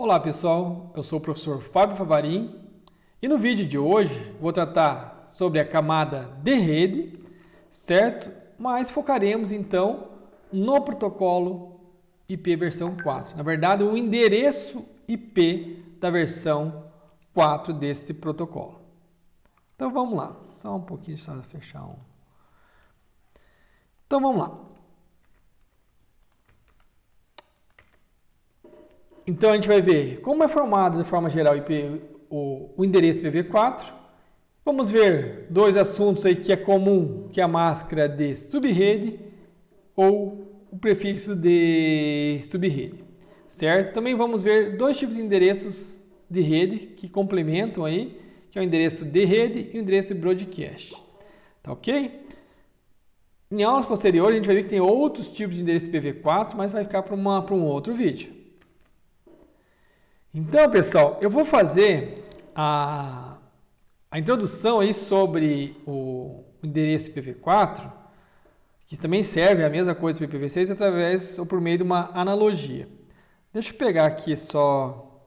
Olá pessoal, eu sou o professor Fábio Favarin e no vídeo de hoje vou tratar sobre a camada de rede, certo? Mas focaremos então no protocolo IP versão 4. Na verdade, o endereço IP da versão 4 desse protocolo. Então vamos lá, só um pouquinho, só fechar um. Então vamos lá. Então a gente vai ver como é formado de forma geral o endereço IPv4. Vamos ver dois assuntos aí que é comum, que é a máscara de subrede ou o prefixo de subrede, certo? Também vamos ver dois tipos de endereços de rede que complementam aí, que é o endereço de rede e o endereço de broadcast, tá ok? Em aulas posteriores a gente vai ver que tem outros tipos de endereço IPv4, mas vai ficar para um outro vídeo. Então, pessoal, eu vou fazer a introdução aí sobre o endereço IPv4, que também serve a mesma coisa para o IPv6, através ou por meio de uma analogia. Deixa eu pegar aqui só...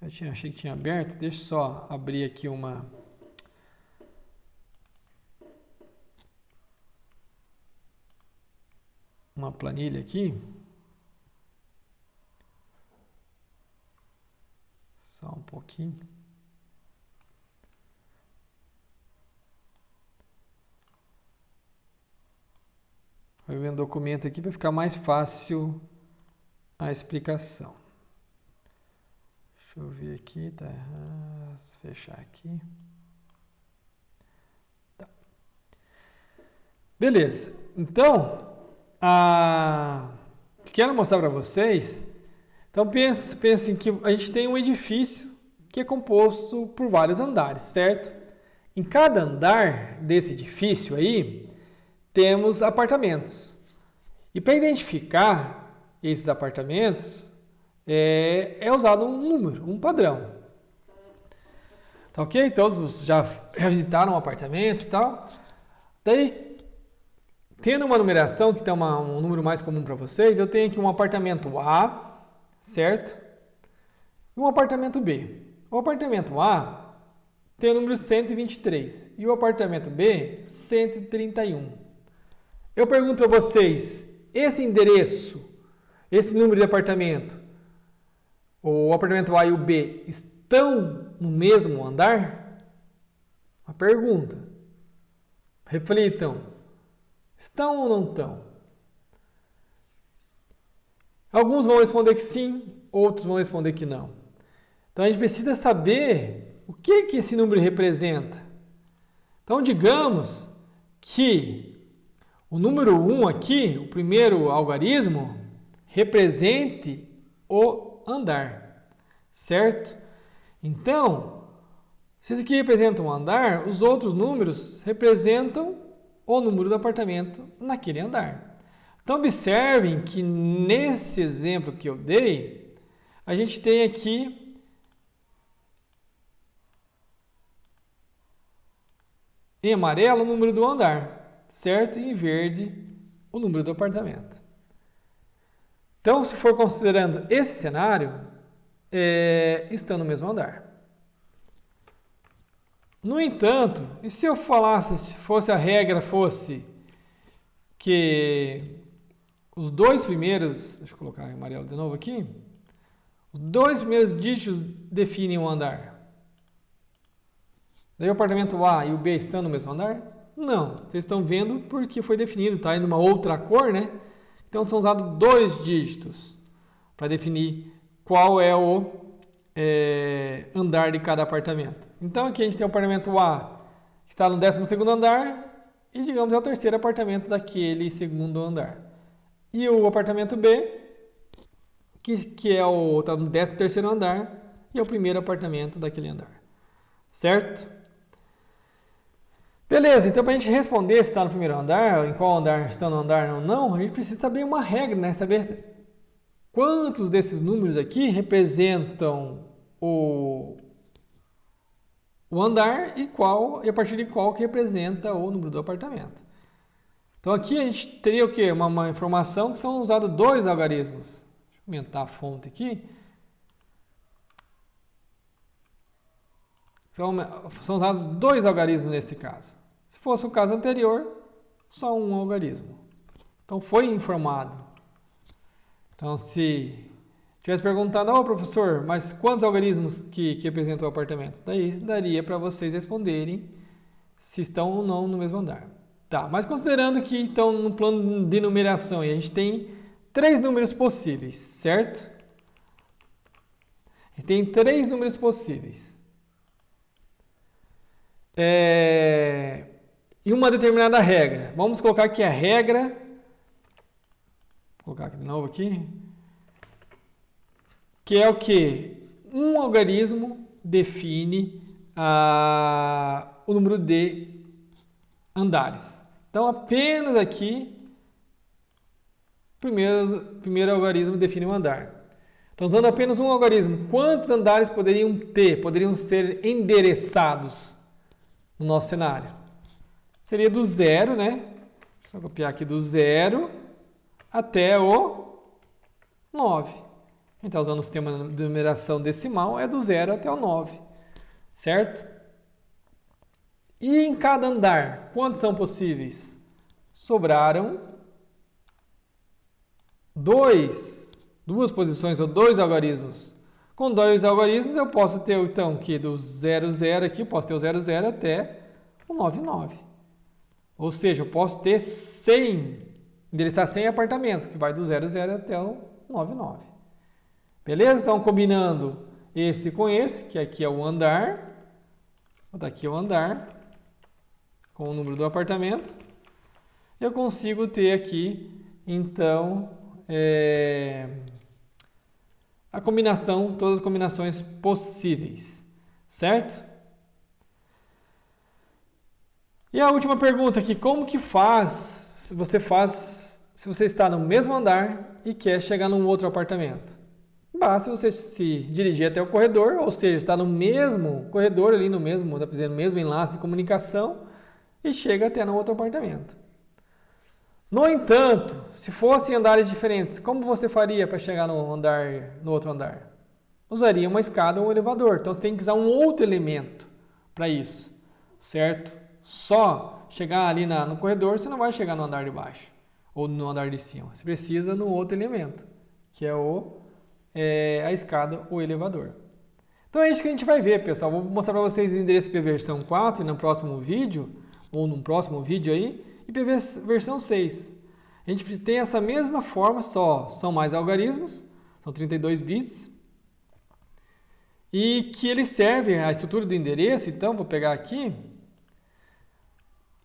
achei que tinha aberto, deixa eu só abrir aqui uma planilha aqui. Só um pouquinho. Vou ver um documento aqui para ficar mais fácil a explicação. Deixa eu ver aqui, tá errado. Fechar aqui. Tá. Beleza. Então, quero mostrar para vocês. Então pensem que a gente tem um edifício que é composto por vários andares, certo? Em cada andar desse edifício aí, temos apartamentos. E para identificar esses apartamentos, é usado um número, um padrão. Tá ok? Todos já visitaram um apartamento e tal. Daí, tendo uma numeração que tem um número mais comum para vocês, eu tenho aqui um apartamento A, certo? E um apartamento B. O apartamento A tem o número 123 e o apartamento B, 131. Eu pergunto para vocês, esse endereço, esse número de apartamento, o apartamento A e o B, estão no mesmo andar? Uma pergunta. Reflitam. Estão ou não estão? Alguns vão responder que sim, outros vão responder que não. Então a gente precisa saber o que esse número representa. Então digamos que o número 1 aqui, o primeiro algarismo, represente o andar, certo? Então, se esse aqui representa um andar, os outros números representam o número do apartamento naquele andar. Então, observem que nesse exemplo que eu dei, a gente tem aqui em amarelo o número do andar, certo? E em verde o número do apartamento. Então, se for considerando esse cenário, estão no mesmo andar. No entanto, e se eu falasse, se fosse a regra fosse que os dois primeiros, deixa eu colocar em amarelo de novo aqui, os dois primeiros dígitos definem um andar. Daí o apartamento A e o B estão no mesmo andar? Não, vocês estão vendo porque foi definido, está em uma outra cor, né? Então são usados dois dígitos para definir qual é o andar de cada apartamento. Então aqui a gente tem o apartamento A, que está no 12º andar, e digamos é o terceiro apartamento daquele segundo andar. E o apartamento B, que está no 13º andar, e é o primeiro apartamento daquele andar. Certo? Beleza, então para a gente responder se está no primeiro andar, em qual andar está no andar ou não, a gente precisa saber uma regra, né? Saber quantos desses números aqui representam o andar e a partir de qual que representa o número do apartamento. Então aqui a gente teria o quê? Uma informação que são usados dois algarismos. Deixa eu aumentar a fonte aqui. São usados 2 algarismos nesse caso. Se fosse o caso anterior, só um algarismo. Então, foi informado. Então, se tivesse perguntado, professor, mas quantos algarismos que representam o apartamento? Daí daria para vocês responderem se estão ou não no mesmo andar. Tá, mas considerando que então no plano de numeração a gente tem 3 números possíveis, certo? A gente tem 3 números possíveis. E uma determinada regra. Vamos colocar aqui a regra. Vou colocar aqui de novo aqui. Que é o que? Um algarismo define o número de andares. Então, apenas aqui, primeiro algarismo define um andar. Então, usando apenas um algarismo, quantos andares poderiam ser endereçados no nosso cenário? Seria do 0, né? Só copiar aqui do 0 até o 9. A gente está usando o sistema de numeração decimal, é do 0 até o 9, certo? E em cada andar, quantos são possíveis? Sobraram 2 posições ou 2 algarismos. Com 2 algarismos eu posso ter então que do 0, 0 aqui, eu posso ter o 0, 0 até o 9, 9. Ou seja, eu posso ter 100, endereçar 100 apartamentos, que vai do 0, 0 até o 9, 9. Beleza? Então, combinando esse com esse, que aqui é o andar, vou botar aqui o andar, com o número do apartamento, eu consigo ter aqui, então, a combinação, todas as combinações possíveis, certo? E a última pergunta aqui, como que se você está no mesmo andar e quer chegar num outro apartamento? Basta você se dirigir até o corredor, ou seja, está no mesmo corredor, ali no mesmo enlace de comunicação, e chega até no outro apartamento. No entanto, se fossem andares diferentes, como você faria para chegar no outro andar? Usaria uma escada ou um elevador. Então, você tem que usar um outro elemento para isso, certo? Só chegar ali no corredor, você não vai chegar no andar de baixo ou no andar de cima. Você precisa de um outro elemento, que é a escada ou elevador. Então, é isso que a gente vai ver, pessoal. Vou mostrar para vocês o endereço IP versão 4 no próximo vídeo, ou num próximo vídeo aí, IP versão 6. A gente tem essa mesma forma, só são mais algarismos, são 32 bits, e que ele serve, a estrutura do endereço, então, vou pegar aqui,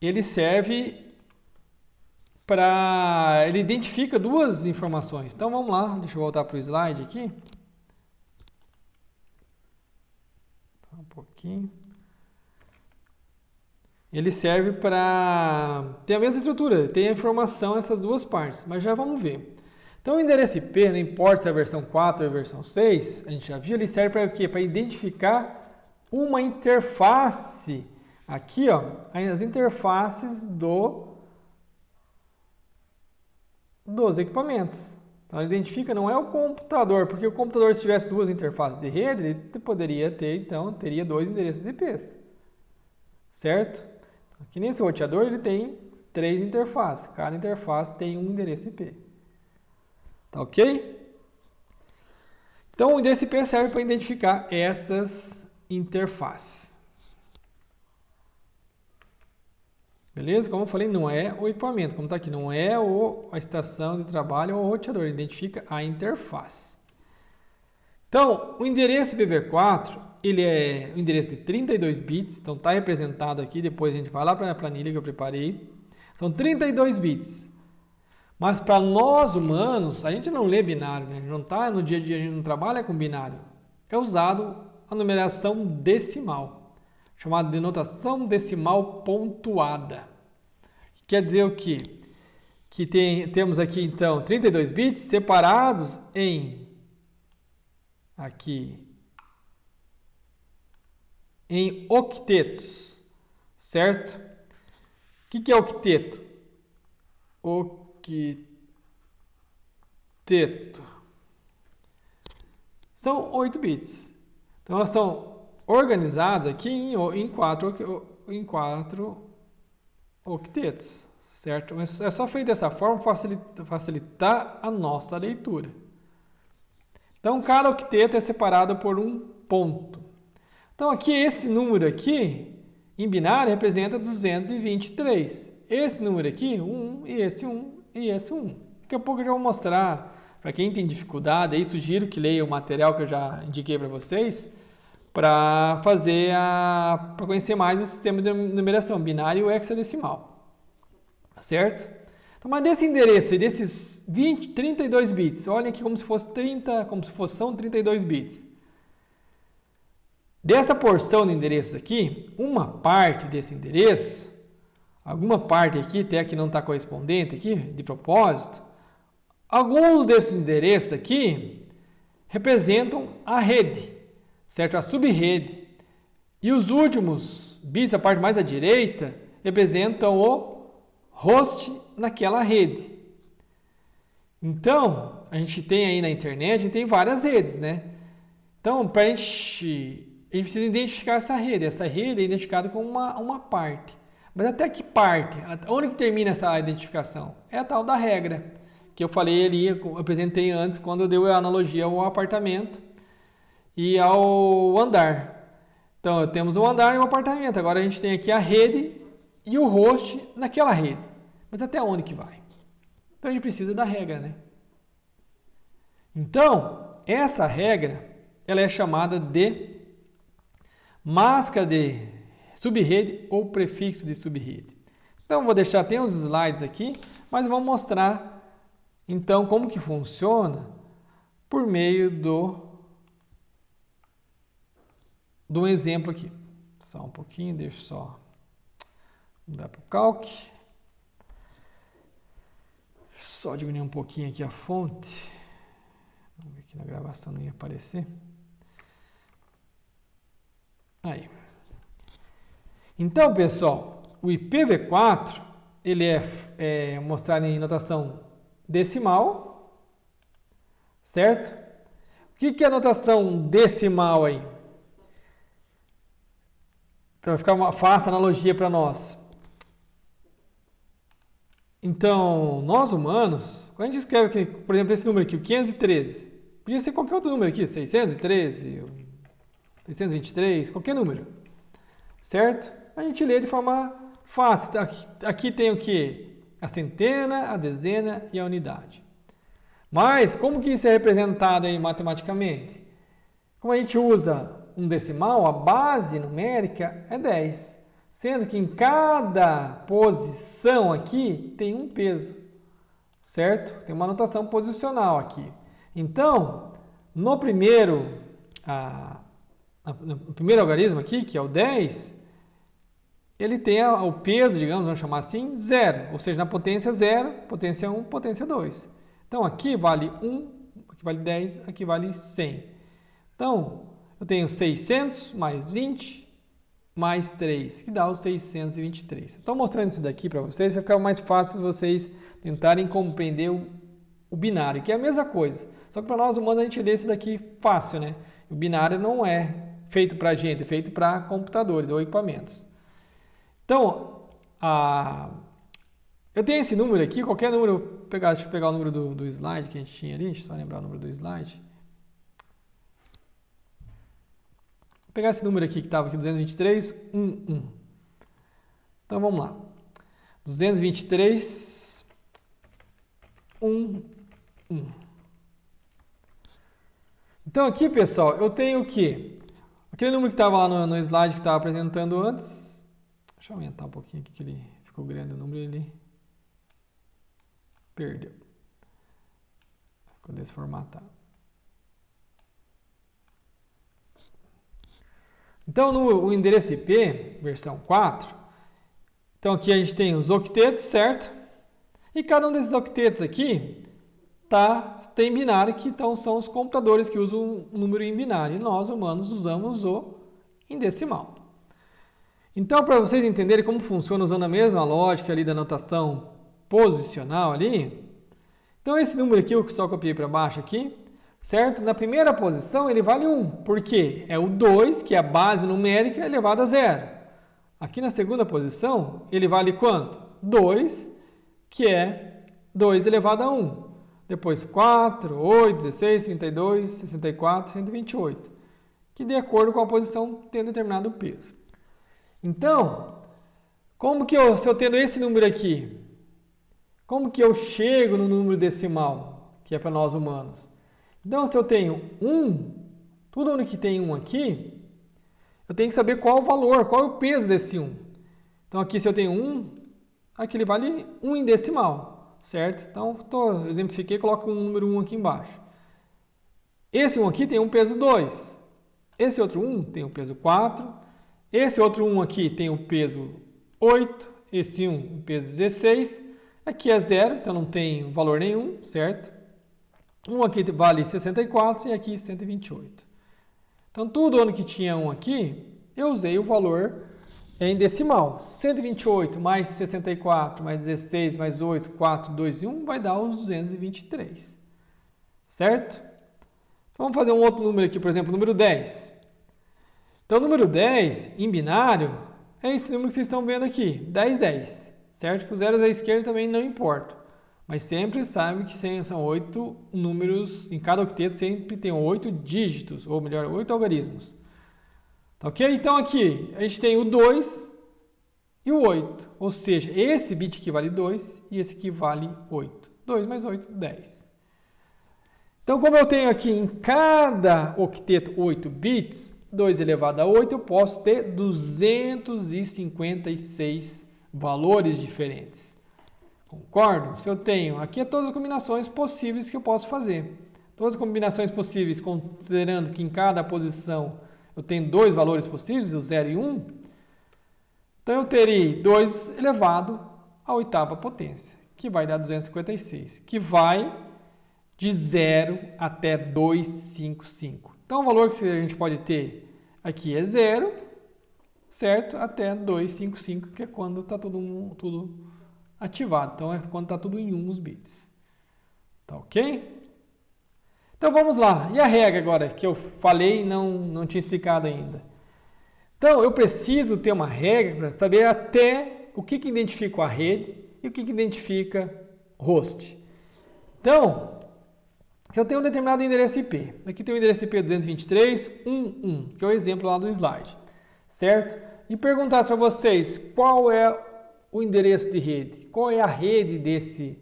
ele serve ele identifica 2 informações. Então, vamos lá, deixa eu voltar para o slide aqui. Um pouquinho. Ele serve para ter a mesma estrutura, tem a informação nessas 2 partes, mas já vamos ver. Então, o endereço IP, não importa se é a versão 4 ou a versão 6, a gente já viu, ele serve para o quê? Para identificar uma interface. Aqui, ó, as interfaces dos equipamentos. Então, ele identifica, não é o computador, porque o computador, se tivesse 2 interfaces de rede, ele poderia ter, então, teria 2 endereços IPs. Certo? Aqui nesse roteador ele tem 3 interfaces. Cada interface tem um endereço IP. Tá ok? Então o endereço IP serve para identificar essas interfaces. Beleza? Como eu falei, não é o equipamento. Como está aqui, não é a estação de trabalho ou o roteador. Ele identifica a interface. Então, o endereço IPv4, ele é o endereço de 32 bits, então está representado aqui, depois a gente vai lá para a planilha que eu preparei. São 32 bits. Mas para nós humanos, a gente não lê binário, né? Não tá, no dia a dia a gente não trabalha com binário. É usado a numeração decimal, chamada de notação decimal pontuada. Quer dizer o quê? Que temos aqui então 32 bits separados em octetos, certo? O que é octeto? Octeto. são 8 bits. Então, elas são organizadas aqui em 4 octetos, certo? Mas é só feito dessa forma para facilitar a nossa leitura. Então, cada octeto é separado por um ponto. Então, aqui, esse número aqui, em binário, representa 223. Esse número aqui, 1, e esse 1, e esse 1. Daqui a pouco eu já vou mostrar, para quem tem dificuldade, aí sugiro que leia o material que eu já indiquei para vocês, para para conhecer mais o sistema de numeração, binário e hexadecimal. Certo? Então, mas desse endereço e desses 32 bits, olhem aqui como se são 32 bits. Dessa porção de endereços aqui, uma parte desse endereço, alguma parte aqui, até que não está correspondente aqui, de propósito, alguns desses endereços aqui representam a rede, certo? A subrede. E os últimos bits, a parte mais à direita, representam o host naquela rede. Então, a gente tem aí na internet, a gente tem várias redes, né? Então, para a gente precisa identificar essa rede. Essa rede é identificada como uma parte. Mas até que parte? Onde que termina essa identificação? É a tal da regra, que eu falei ali, eu apresentei antes, quando eu dei a analogia ao apartamento e ao andar. Então, temos um andar e um apartamento. Agora a gente tem aqui a rede e o host naquela rede. Mas até onde que vai? Então, a gente precisa da regra, né? Então, essa regra, ela é chamada de máscara de subrede ou prefixo de subrede. Então, vou deixar, tem uns slides aqui, mas vamos mostrar, então, como que funciona por meio do exemplo aqui. Só um pouquinho, deixa eu só mudar para o Calc. Só diminuir um pouquinho aqui a fonte. Vamos ver aqui na gravação não ia aparecer. Aí. Então, pessoal, o IPv4 ele é mostrado em notação decimal, certo? O que é a notação decimal aí? Então, vai ficar uma fácil analogia para nós. Então, nós humanos, quando a gente escreve aqui, por exemplo, esse número aqui, o 513, podia ser qualquer outro número aqui, 613, 623, qualquer número, certo? A gente lê de forma fácil. Aqui tem o que? A centena, a dezena e a unidade. Mas, como que isso é representado aí matematicamente? Como a gente usa um decimal, a base numérica é 10. Sendo que em cada posição aqui tem um peso, certo? Tem uma notação posicional aqui. Então, no primeiro algarismo aqui, que é o 10, ele tem o peso, digamos, vamos chamar assim, 0. Ou seja, na potência 0, potência 1, potência 2. Então, aqui vale 1, aqui vale 10, aqui vale 100. Então, eu tenho 600 mais 20 mais 3, que dá os 623. Estou mostrando isso daqui para vocês, vai ficar mais fácil vocês tentarem compreender o binário, que é a mesma coisa. Só que para nós humanos a gente lê isso daqui fácil, né? O binário não é feito para a gente, é feito para computadores ou equipamentos. Então, eu tenho esse número aqui, qualquer número, deixa eu pegar o número do slide que a gente tinha ali, deixa eu só lembrar o número do slide. Vou pegar esse número aqui que estava aqui, 223, 11. Então, vamos lá. 223, 11. Então, aqui, pessoal, eu tenho o quê? Aquele número que estava lá no slide que estava apresentando antes. Deixa eu aumentar um pouquinho aqui, que ele ficou grande o número, ele perdeu. Ficou desformatado. Então, no endereço IP, versão 4, então aqui a gente tem os octetos, certo? E cada um desses octetos aqui tem binário, que então são os computadores que usam o número em binário. E nós, humanos, usamos o em decimal. Então, para vocês entenderem como funciona usando a mesma lógica ali da notação posicional ali, então esse número aqui, eu só copiei para baixo aqui, certo? Na primeira posição ele vale 1, porque é o 2, que é a base numérica, elevado a 0. Aqui na segunda posição ele vale quanto? 2, que é 2 elevado a 1. Depois 4, 8, 16, 32, 64, 128, que de acordo com a posição tem determinado peso. Então, como que se eu tendo esse número aqui, como que eu chego no número decimal, que é para nós humanos? Então, se eu tenho 1, tudo onde que tem 1 aqui, eu tenho que saber qual o valor, qual é o peso desse 1. Então, aqui se eu tenho 1, aqui ele vale 1 em decimal, certo? Então, exemplifiquei, coloco um número 1 aqui embaixo. Esse 1 aqui tem um peso 2. Esse outro 1 tem o peso 4. Esse outro 1 aqui tem o peso 8. Esse 1, o peso 16. Aqui é 0, então não tem valor nenhum, certo? 1 aqui vale 64 e aqui 128. Então, tudo onde que tinha 1 aqui, eu usei o valor em decimal. 128 mais 64 mais 16 mais 8, 4, 2 e 1 vai dar os 223. Certo? Então, vamos fazer um outro número aqui, por exemplo, o número 10. Então, o número 10, em binário, é esse número que vocês estão vendo aqui, 10, 10. Certo? Que os zeros à esquerda também não importam. Mas sempre sabe que são 8 números, em cada octeto sempre tem 8 dígitos, ou melhor, 8 algarismos. Tá ok? Então, aqui a gente tem o 2 e o 8. Ou seja, esse bit aqui vale 2 e esse aqui vale 8. 2 mais 8, 10. Então, como eu tenho aqui em cada octeto 8 bits, 2 elevado a 8, eu posso ter 256 valores diferentes. Concordo? Se eu tenho, aqui é todas as combinações possíveis que eu posso fazer. Todas as combinações possíveis, considerando que em cada posição eu tenho 2 valores possíveis, o 0 e 1. Então, eu terei 2 elevado à oitava potência, que vai dar 256, que vai de 0 até 255. Então, o valor que a gente pode ter aqui é 0, certo? Até 255, que é quando está tudo ativado. Então, é quando está tudo em 1 os bits. Tá ok? Então, vamos lá. E a regra agora, que eu falei e não tinha explicado ainda. Então, eu preciso ter uma regra para saber até o que identifica a rede e o que identifica host. Então, se eu tenho um determinado endereço IP, aqui tem o endereço IP 223.1.1, que é o exemplo lá do slide, certo? E perguntar para vocês qual é o endereço de rede, qual é a rede desse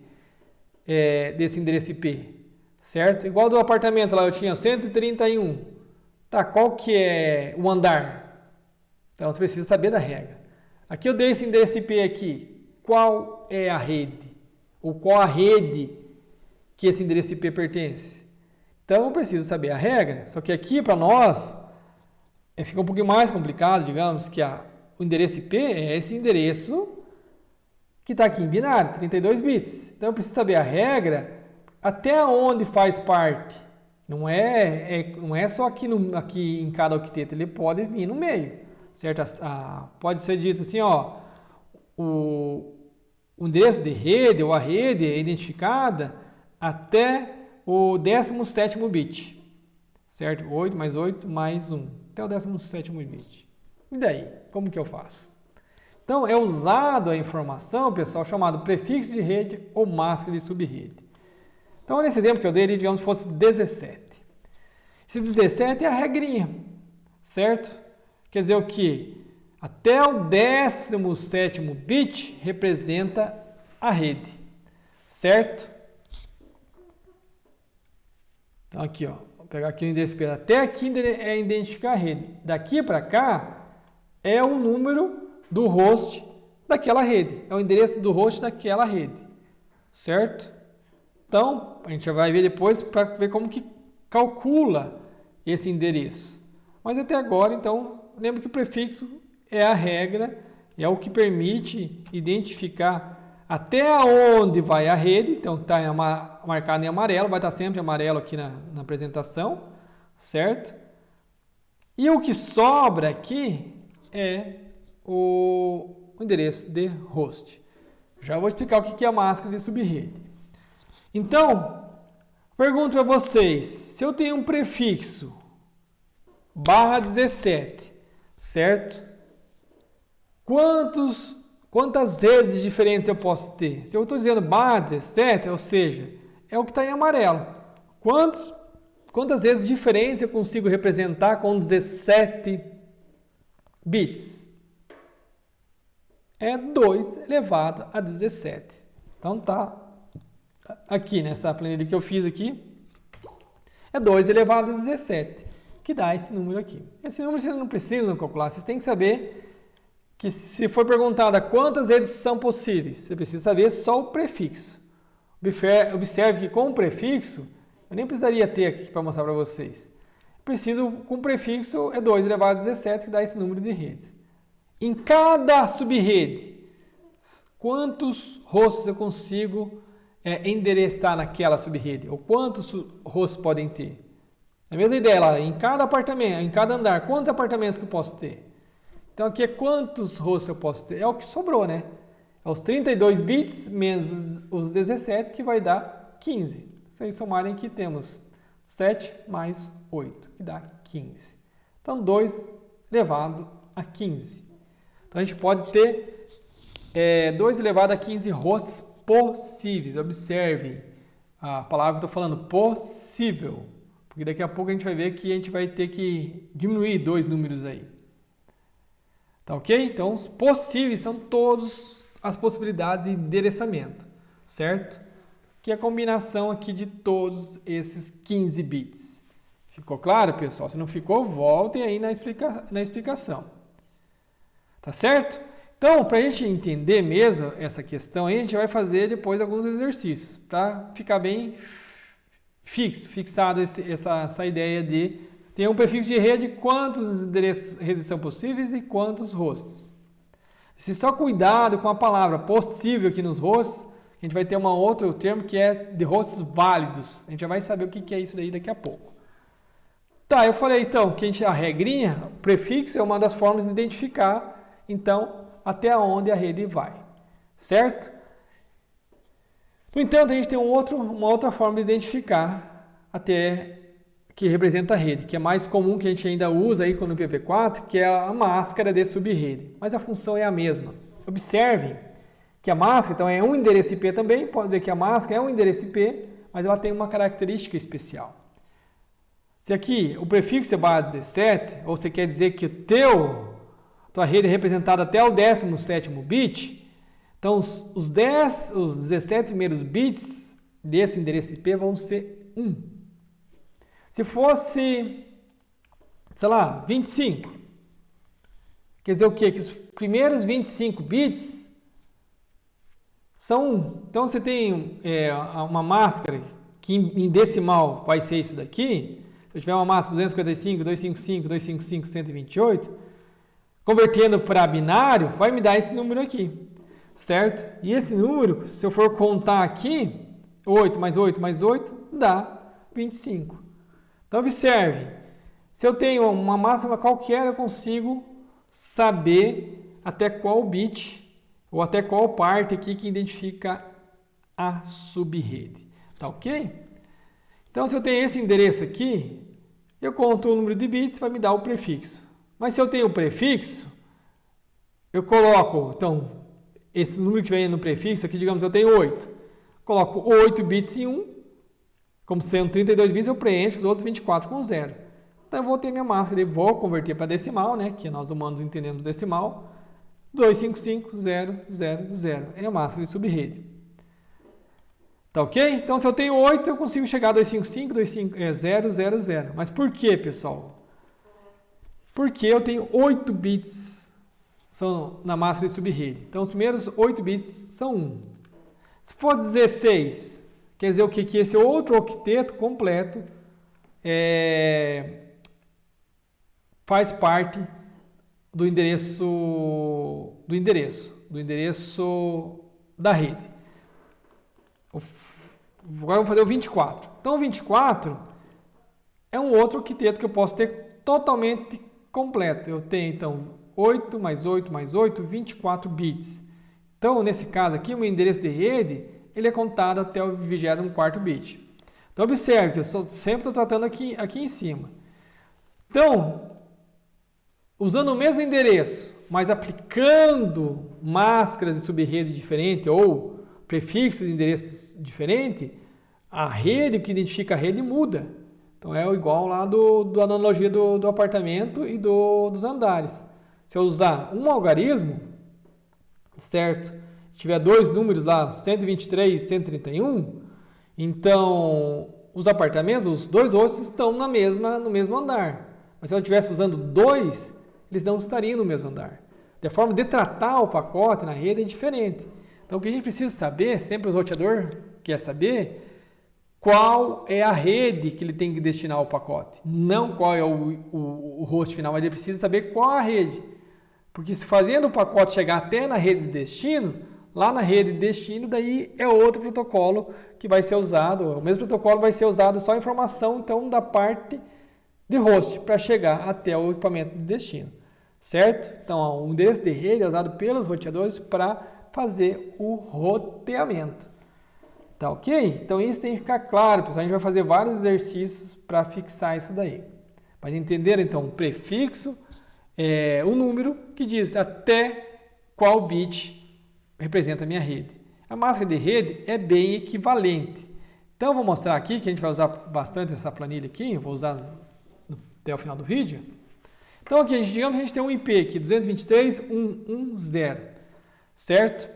endereço IP, certo? Igual do apartamento lá, eu tinha 131, tá, qual que é o andar? Então, você precisa saber da regra. Aqui eu dei esse endereço IP aqui, qual é a rede? Ou qual a rede que esse endereço IP pertence? Então, eu preciso saber a regra, só que aqui para nós fica um pouquinho mais complicado, digamos, que o endereço IP é esse endereço que está aqui em binário, 32 bits. Então, eu preciso saber a regra até onde faz parte. Não é só aqui em cada octeto, ele pode vir no meio, certo? Pode ser dito assim, ó, o endereço de rede ou a rede é identificada até o 17º bit, certo? 8 mais 8 mais 1, até o 17º bit. E daí? Como que eu faço? Então, é usado a informação, pessoal, chamado prefixo de rede ou máscara de subrede. Então, nesse exemplo que eu dei, digamos que fosse 17. Esse 17 é a regrinha, certo? Quer dizer o quê? Até o 17º bit representa a rede, certo? Então, aqui, ó, vou pegar aqui o endereço IP. Até aqui é identificar a rede. Daqui para cá é o número do host daquela rede. É o endereço do host daquela rede, certo? Então, a gente vai ver depois para ver como que calcula esse endereço. Mas até agora, então, lembra que o prefixo é a regra, é o que permite identificar até onde vai a rede. Então, está marcado em amarelo, vai estar sempre amarelo aqui na apresentação, certo? E o que sobra aqui é o endereço de host. Já vou explicar o que é a máscara de subrede. Então, Pergunto para vocês, se eu tenho um prefixo barra 17, certo? Quantas redes diferentes eu posso ter? Se eu estou dizendo barra 17, ou seja, é o que está em amarelo. Quantas redes diferentes eu consigo representar com 17 bits? É 2 elevado a 17. Então tá aqui nessa planilha que eu fiz aqui. É 2 elevado a 17, que dá esse número aqui. Esse número vocês não precisam calcular, vocês têm que saber que se for perguntada quantas redes são possíveis, você precisa saber só o prefixo. Observe que com o prefixo, eu nem precisaria ter aqui para mostrar para vocês. Preciso, com o prefixo, é 2 elevado a 17, que dá esse número de redes. Em cada subrede, quantos rostos eu consigo endereçar naquela subrede? Ou quantos rostos podem ter? É a mesma ideia lá, em cada apartamento, em cada andar, quantos apartamentos que eu posso ter? Então aqui é quantos rostos eu posso ter? É o que sobrou, né? É os 32 bits menos os 17, que vai dar 15. Se vocês somarem aqui, temos 7 mais 8, que dá 15. Então 2 elevado a 15. Então a gente pode ter 2 elevado a 15 rostos possíveis. Observem a palavra que eu estou falando, possível. Porque daqui a pouco a gente vai ver que a gente vai ter que diminuir 2 números aí. Tá ok? Então os possíveis são todas as possibilidades de endereçamento, certo? Que é a combinação aqui de todos esses 15 bits. Ficou claro, pessoal? Se não ficou, voltem aí na explicação. Tá certo? Então, para a gente entender mesmo essa questão, a gente vai fazer depois alguns exercícios para ficar bem fixado essa ideia de ter um prefixo de rede, quantos endereços redes são possíveis e quantos rostos. Se só cuidado com a palavra possível aqui nos rostos, a gente vai ter outro termo que é de rostos válidos. A gente já vai saber o que é isso daí daqui a pouco. Tá, eu falei então que a regrinha, o prefixo é uma das formas de identificar, então, até onde a rede vai, certo? No entanto, a gente tem uma outra forma de identificar até que representa a rede, que é mais comum, que a gente ainda usa aí no PP4, que é a máscara de subrede, mas a função é a mesma. Observem que a máscara, então, é um endereço IP também, pode ver que a máscara é um endereço IP, mas ela tem uma característica especial. Se aqui o prefixo é barra 17, ou você quer dizer que tua rede é representada até o 17º bit, então os 17 primeiros bits desse endereço IP vão ser 1. Se fosse, sei lá, 25, quer dizer o quê? Que os primeiros 25 bits são 1. Então você tem uma máscara que em decimal vai ser isso daqui. Se eu tiver uma máscara 255, 255, 255, 128, convertendo para binário, vai me dar esse número aqui, certo? E esse número, se eu for contar aqui, 8 mais 8 mais 8, dá 25. Então, observe, se eu tenho uma máxima qualquer, eu consigo saber até qual bit ou até qual parte aqui que identifica a subrede. Tá ok? Então, se eu tenho esse endereço aqui, eu conto o número de bits, vai me dar o prefixo. Mas se eu tenho o prefixo, eu coloco, então, esse número que vem no prefixo, aqui digamos eu tenho 8. Coloco 8 bits em 1, como sendo 32 bits, eu preencho os outros 24 com 0. Então eu vou ter minha máscara, vou converter para decimal, né, que nós humanos entendemos decimal, 255,000. É a máscara de subrede. Tá ok? Então se eu tenho 8, eu consigo chegar a 255,000. Mas por que, pessoal? Porque eu tenho 8 bits na máscara de subrede. Então os primeiros 8 bits são 1. Se for 16, quer dizer o que? Que esse outro octeto completo faz parte do endereço da rede. Agora vamos fazer o 24. Então o 24 é um outro octeto que eu posso ter totalmente completo. Eu tenho então 8 mais 8 mais 8, 24 bits. Então nesse caso aqui, o meu endereço de rede ele é contado até o 24º bit. Então, observe que eu sempre estou tratando aqui em cima. Então, usando o mesmo endereço, mas aplicando máscaras de subrede diferente ou prefixos de endereços diferentes, a rede, que identifica a rede, muda. Então, é igual lá do analogia do apartamento e dos andares. Se eu usar um algarismo, certo? Se tiver dois números lá, 123 e 131, então os apartamentos, os dois ossos estão no mesmo andar. Mas se eu estivesse usando dois, eles não estariam no mesmo andar. De forma de tratar o pacote na rede é diferente. Então o que a gente precisa saber, sempre o roteador quer saber, qual é a rede que ele tem que destinar ao pacote. Não qual é o host final, mas ele precisa saber qual é a rede. Porque se fazendo o pacote chegar até na rede de destino, lá na rede de destino, daí é outro protocolo que vai ser usado. O mesmo protocolo vai ser usado só a informação então, da parte de host para chegar até o equipamento de destino. Certo? Então, o endereço de rede é usado pelos roteadores para fazer o roteamento. Tá ok? Então, isso tem que ficar claro, pessoal. A gente vai fazer vários exercícios para fixar isso daí. Para entender, então, o prefixo, o número que diz até qual bit representa a minha rede. A máscara de rede é bem equivalente. Então, eu vou mostrar aqui, que a gente vai usar bastante essa planilha aqui, eu vou usar até o final do vídeo. Então, aqui, digamos que a gente tem um IP aqui, 223.110, certo?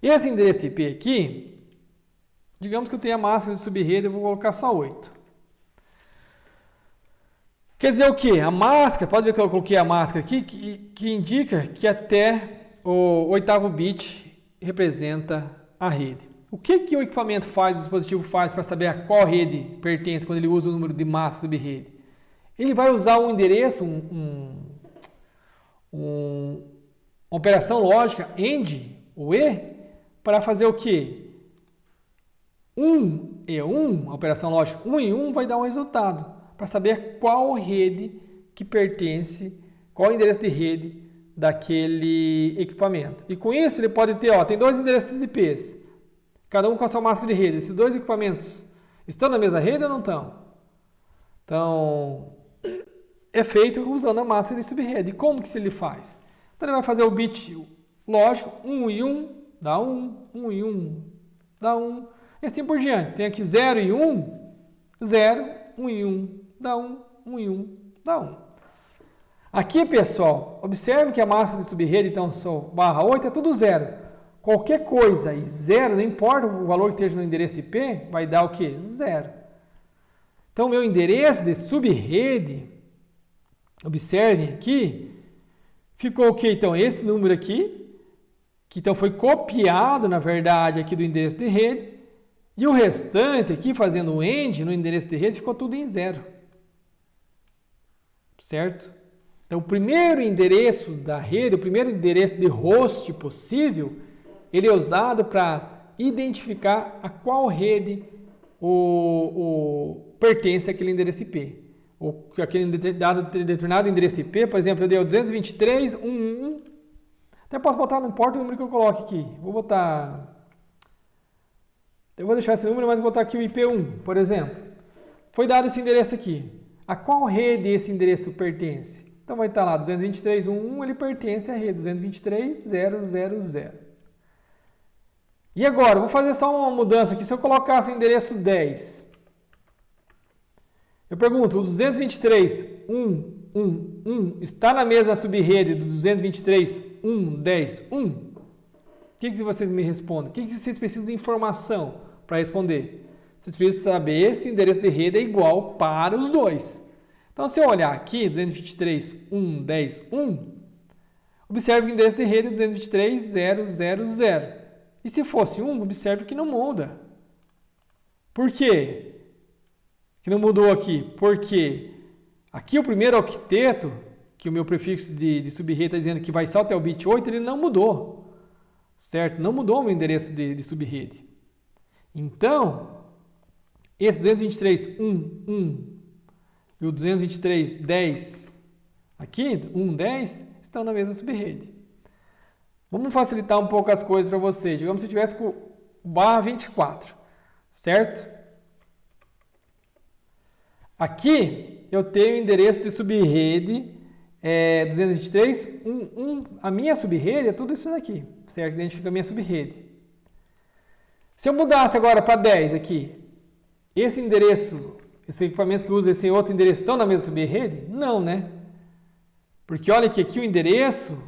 Esse endereço IP aqui, digamos que eu tenho a máscara de subrede, eu vou colocar só 8. Quer dizer o quê? A máscara, pode ver que eu coloquei a máscara aqui, que indica que até o oitavo bit representa a rede. O que o equipamento faz, o dispositivo faz para saber a qual rede pertence quando ele usa o número de massa subrede? Ele vai usar um endereço, uma operação lógica AND, ou E, para fazer o quê? 1 e 1, a operação lógica 1 e 1 vai dar um resultado, para saber qual rede que pertence, qual o endereço de rede daquele equipamento. E com isso ele pode ter, tem dois endereços IPs, cada um com a sua máscara de rede. Esses dois equipamentos estão na mesma rede ou não estão? Então, é feito usando a máscara de subrede. E como que ele faz? Então ele vai fazer o bit lógico, 1 e 1, dá 1, 1 e 1, dá 1, e assim por diante. Tem aqui 0 e 1, 0, 1 e 1, dá 1, 1 e 1, dá 1. Aqui, pessoal, observe que a massa de subrede, então, barra 8, é tudo 0. Qualquer coisa e 0, não importa o valor que esteja no endereço IP, vai dar o quê? 0. Então, meu endereço de subrede, observem aqui, ficou o quê? Então, esse número aqui, que então foi copiado, na verdade, aqui do endereço de rede, e o restante aqui, fazendo o AND no endereço de rede, ficou tudo em 0. Certo? Então, o primeiro endereço da rede, o primeiro endereço de host possível, ele é usado para identificar a qual rede pertence àquele endereço IP. Ou aquele determinado endereço IP, por exemplo, eu dei o 223.1.1. Até posso botar, não importa o número que eu coloque aqui. Eu vou deixar esse número, mas vou botar aqui o IP1, por exemplo. Foi dado esse endereço aqui. A qual rede esse endereço pertence? Então vai estar lá 223.1.1, ele pertence à rede 223.0.0.0. E agora, vou fazer só uma mudança aqui. Se eu colocasse o endereço 10, eu pergunto, o 223.1.1.1 está na mesma subrede do 223.1.10.1? O que vocês me respondem? O que vocês precisam de informação para responder? Vocês precisam saber se o endereço de rede é igual para os dois. Então, se eu olhar aqui, 223.1.10.1, observe que o endereço de rede é 223.0.0.0. E se fosse 1, observe que não muda. Por quê? Que não mudou aqui? Porque aqui o primeiro octeto, que o meu prefixo de subrede está dizendo que vai só até o bit 8, ele não mudou. Certo? Não mudou o meu endereço de subrede. Então, esse 223.1.1 e o 223.10 aqui, 1.10, estão na mesma subrede. Vamos facilitar um pouco as coisas para vocês. Digamos que eu tivesse com barra 24, certo? Aqui eu tenho o endereço de subrede 223.1.1. A minha subrede é tudo isso daqui, certo? Identifica a minha subrede. Se eu mudasse agora para 10 aqui, esse endereço, esses equipamentos que usam esse outro endereço estão na mesma subrede? Não, né? Porque olha que aqui o endereço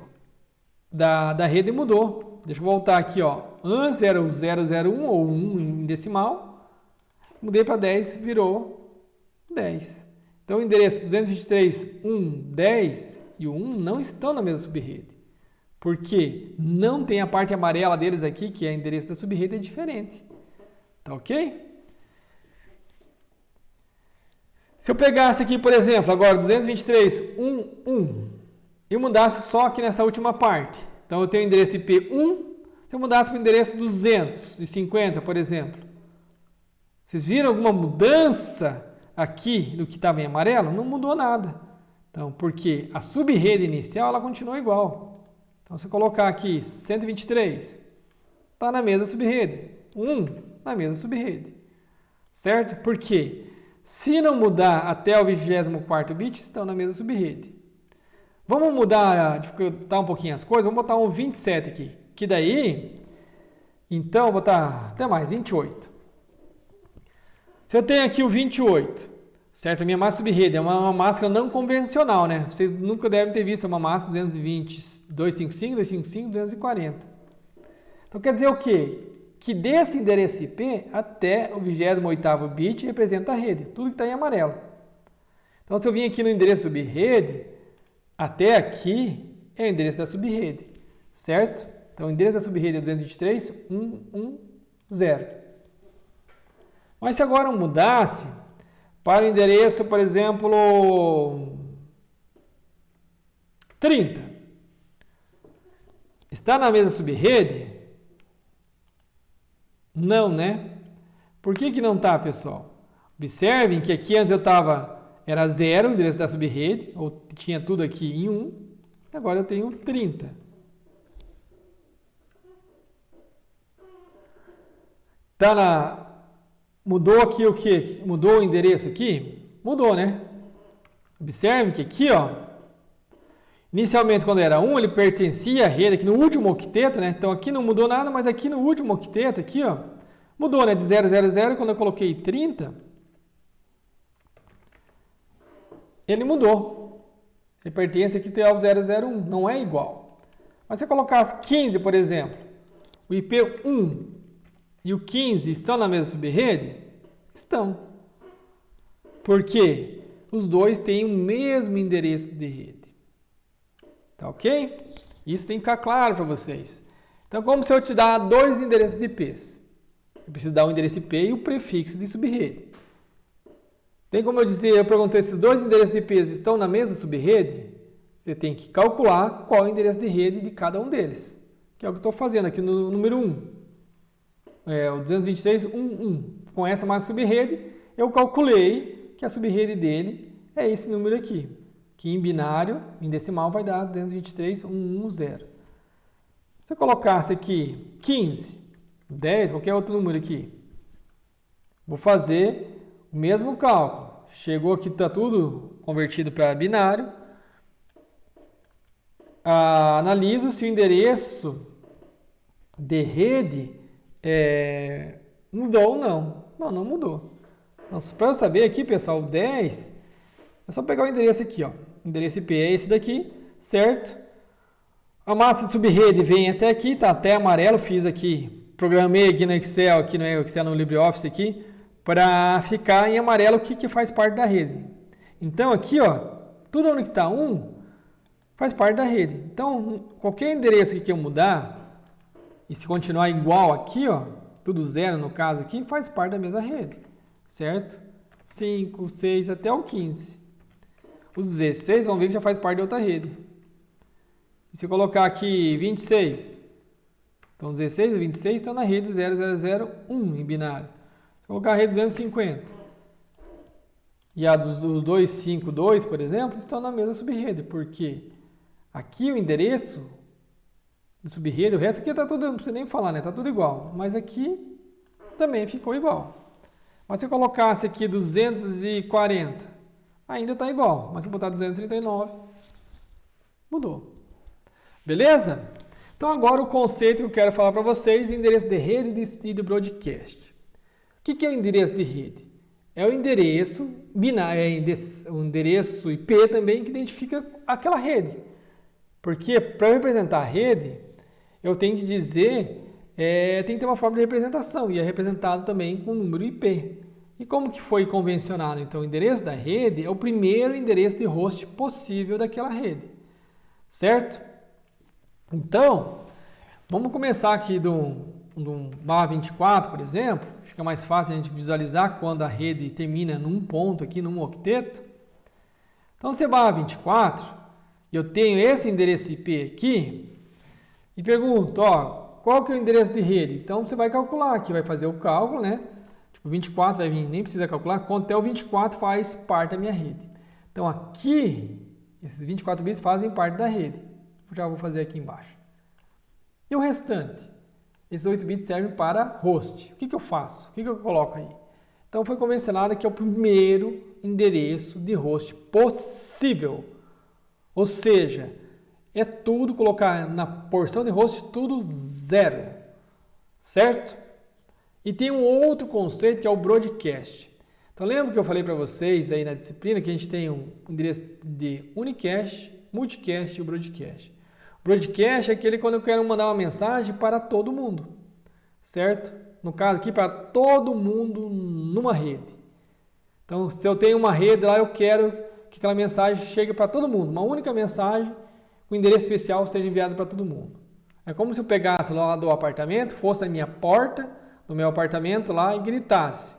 da rede mudou. Deixa eu voltar aqui, ó. Antes era o 001 ou 1 em decimal. Mudei para 10, virou 10. Então o endereço 223.1.10 e o 1 não estão na mesma subrede. Porque não tem a parte amarela deles aqui, que é o endereço da subrede, é diferente. Tá ok? Se eu pegasse aqui, por exemplo, agora 223.1.1 e mudasse só aqui nessa última parte. Então eu tenho o endereço IP 1, se eu mudasse para o endereço 250, por exemplo. Vocês viram alguma mudança aqui do que estava em amarelo? Não mudou nada. Então, porque a subrede inicial ela continua igual. Então, se eu colocar aqui 123, está na mesma subrede. 1 na mesma subrede. Certo? Por quê? Se não mudar até o 24º bit, estão na mesma subrede. Vamos mudar, dificultar um pouquinho as coisas, vamos botar um 27 aqui. Que daí, então, vou botar até mais, 28. Se eu tenho aqui o 28, certo? A minha massa subrede é uma máscara não convencional, né? Vocês nunca devem ter visto uma máscara 220, 255, 255, 240. Então, quer dizer o quê? Que desse endereço IP até o 28º bit representa a rede, tudo que está em amarelo. Então, se eu vim aqui no endereço subrede, até aqui é o endereço da subrede, certo? Então, o endereço da subrede é 223.1.1.0. Mas se agora eu mudasse para o endereço, por exemplo, 30, está na mesma subrede? Não, né? Por que não está, pessoal? Observem que aqui antes era 0 o endereço da subrede, ou tinha tudo aqui em 1, agora eu tenho 30. Mudou aqui o quê? Mudou o endereço aqui? Mudou, né? Observe que aqui, ó, inicialmente quando era 1, ele pertencia à rede aqui no último octeto, né? Então aqui não mudou nada, mas aqui no último octeto, aqui, ó, mudou, né? De 000, quando eu coloquei 30, ele mudou. Ele pertence aqui ao 001, não é igual. Mas se eu colocasse 15, por exemplo, o IP 1 e o 15 estão na mesma subrede? Estão. Por quê? Os dois têm o mesmo endereço de rede. Tá ok? Isso tem que ficar claro para vocês. Então, como se eu te dar dois endereços IPs? Eu preciso dar o endereço IP e o prefixo de subrede. Tem como eu dizer, eu perguntei se os dois endereços IPs estão na mesma subrede? Você tem que calcular qual é o endereço de rede de cada um deles. Que é o que eu estou fazendo aqui no número 1. O 223.1.1. Com essa massa subrede, eu calculei que a subrede dele é esse número aqui. Que em binário, em decimal, vai dar 223.1.1.0. Se eu colocasse aqui 15, 10, qualquer outro número aqui, vou fazer o mesmo cálculo. Chegou aqui, está tudo convertido para binário. Analiso se o endereço de rede mudou ou não. Não mudou. Então, para eu saber aqui, pessoal, 10, é só pegar o endereço aqui, ó. O endereço IP é esse daqui, certo? A massa de subrede vem até aqui, tá até amarelo, fiz aqui, programei aqui no Excel, no LibreOffice aqui, para ficar em amarelo o que faz parte da rede. Então aqui, ó, tudo onde está 1 faz parte da rede. Então, qualquer endereço que eu mudar, e se continuar igual aqui, ó, tudo 0 no caso aqui, faz parte da mesma rede, certo? 5, 6 até o 15. Os 16, vão ver que já faz parte de outra rede. E se eu colocar aqui 26, então 16 e 26 estão na rede 0001 em binário. Se eu colocar a rede 250 e a dos 252, por exemplo, estão na mesma subrede, porque aqui o endereço do subrede, o resto aqui está tudo, não precisa nem falar, né? Está tudo igual, mas aqui também ficou igual. Mas se eu colocasse aqui 240 ainda está igual. Mas se eu botar 239, mudou. Beleza? Então agora o conceito que eu quero falar para vocês, endereço de rede e de broadcast. O que é o endereço de rede? É o endereço binário, o endereço IP também que identifica aquela rede. Porque para eu representar a rede, eu tenho que dizer, tem que ter uma forma de representação, e é representado também com o número IP. E como que foi convencionado? Então, o endereço da rede é o primeiro endereço de host possível daquela rede. Certo? Então, vamos começar aqui do barra 24, por exemplo. Fica mais fácil a gente visualizar quando a rede termina num ponto aqui, num octeto. Então, se é barra 24, eu tenho esse endereço IP aqui, e pergunto, qual que é o endereço de rede? Então, você vai calcular aqui, vai fazer o cálculo, né? Tipo, 24 vai vir, nem precisa calcular, quanto é o 24 faz parte da minha rede. Então, aqui, esses 24 bits fazem parte da rede. Já vou fazer aqui embaixo. E o restante? Esses 8 bits servem para host. O que eu faço? O que eu coloco aí? Então, foi convencionado que é o primeiro endereço de host possível. Ou seja, é tudo colocar na porção de host tudo 0. Certo? E tem um outro conceito que é o broadcast. Então, lembra que eu falei para vocês aí na disciplina que a gente tem um endereço de unicast, multicast e o broadcast. O broadcast é aquele quando eu quero mandar uma mensagem para todo mundo, certo? No caso aqui, para todo mundo numa rede. Então, se eu tenho uma rede lá, eu quero que aquela mensagem chegue para todo mundo. Uma única mensagem com endereço especial seja enviada para todo mundo. É como se eu pegasse lá do apartamento, fosse a minha porta do meu apartamento lá e gritasse.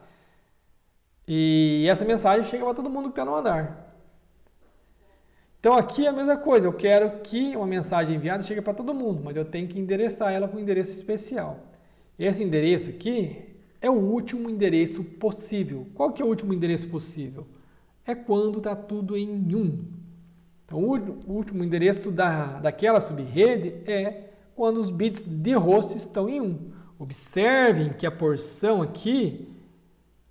E essa mensagem chega para todo mundo que está no andar. Então aqui é a mesma coisa, eu quero que uma mensagem enviada chegue para todo mundo, mas eu tenho que endereçar ela com um endereço especial. Esse endereço aqui é o último endereço possível. Qual que é o último endereço possível? É quando está tudo em 1. Então o último endereço daquela subrede é quando os bits de host estão em 1. Observem que a porção aqui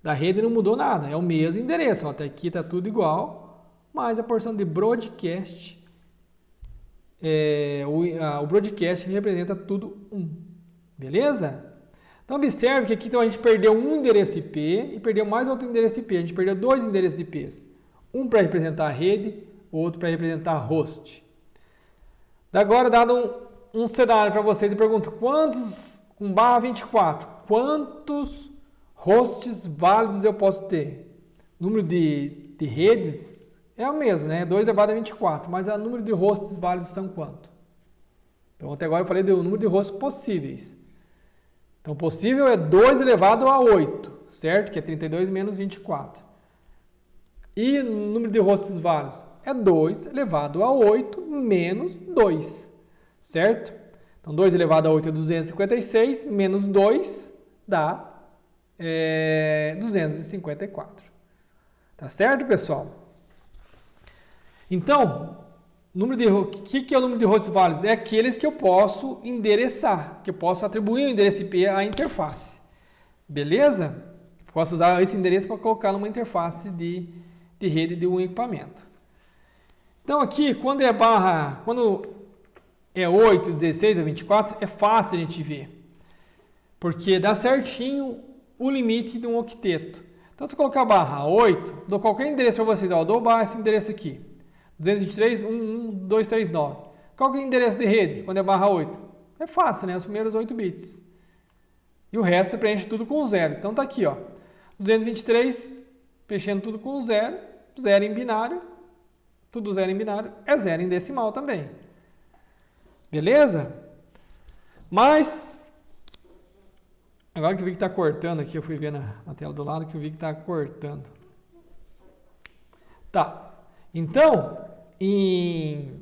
da rede não mudou nada, é o mesmo endereço, até aqui está tudo igual. Mas a porção de broadcast, o broadcast representa tudo 1. Beleza? Então, observe que aqui então, a gente perdeu um endereço IP e perdeu mais outro endereço IP. A gente perdeu 2 endereços IPs. Um para representar a rede, outro para representar a host. Agora, dado um cenário para vocês, eu pergunto, com barra 24, quantos hosts válidos eu posso ter? Número de redes é o mesmo, né? 2 elevado a 24, mas o número de hosts válidos são quanto? Então, até agora eu falei do número de hosts possíveis. Então, possível é 2 elevado a 8, certo? Que é 32 menos 24. E o número de hosts válidos é 2 elevado a 8 menos 2, certo? Então, 2 elevado a 8 é 256, menos 2 dá 254. Tá certo, pessoal? Então, o que é o número de hosts válidos? É aqueles que eu posso endereçar, que eu posso atribuir o endereço IP à interface. Beleza? Posso usar esse endereço para colocar numa interface de rede de um equipamento. Então, aqui, quando é 8, 16 ou 24, é fácil a gente ver. Porque dá certinho o limite de um octeto. Então, se eu colocar barra 8, dou qualquer endereço para vocês. Eu dou barra esse endereço aqui. 223.11239. Qual que é o endereço de rede quando é barra 8? É fácil, né? Os primeiros 8 bits. E o resto você preenche tudo com 0. Então tá aqui, ó. 223, preenchendo tudo com 0. 0 em binário. Tudo 0 em binário. É 0 em decimal também. Beleza? Mas, agora que eu vi que está cortando aqui, eu fui ver na tela do lado que eu vi que está cortando. Tá. Então, em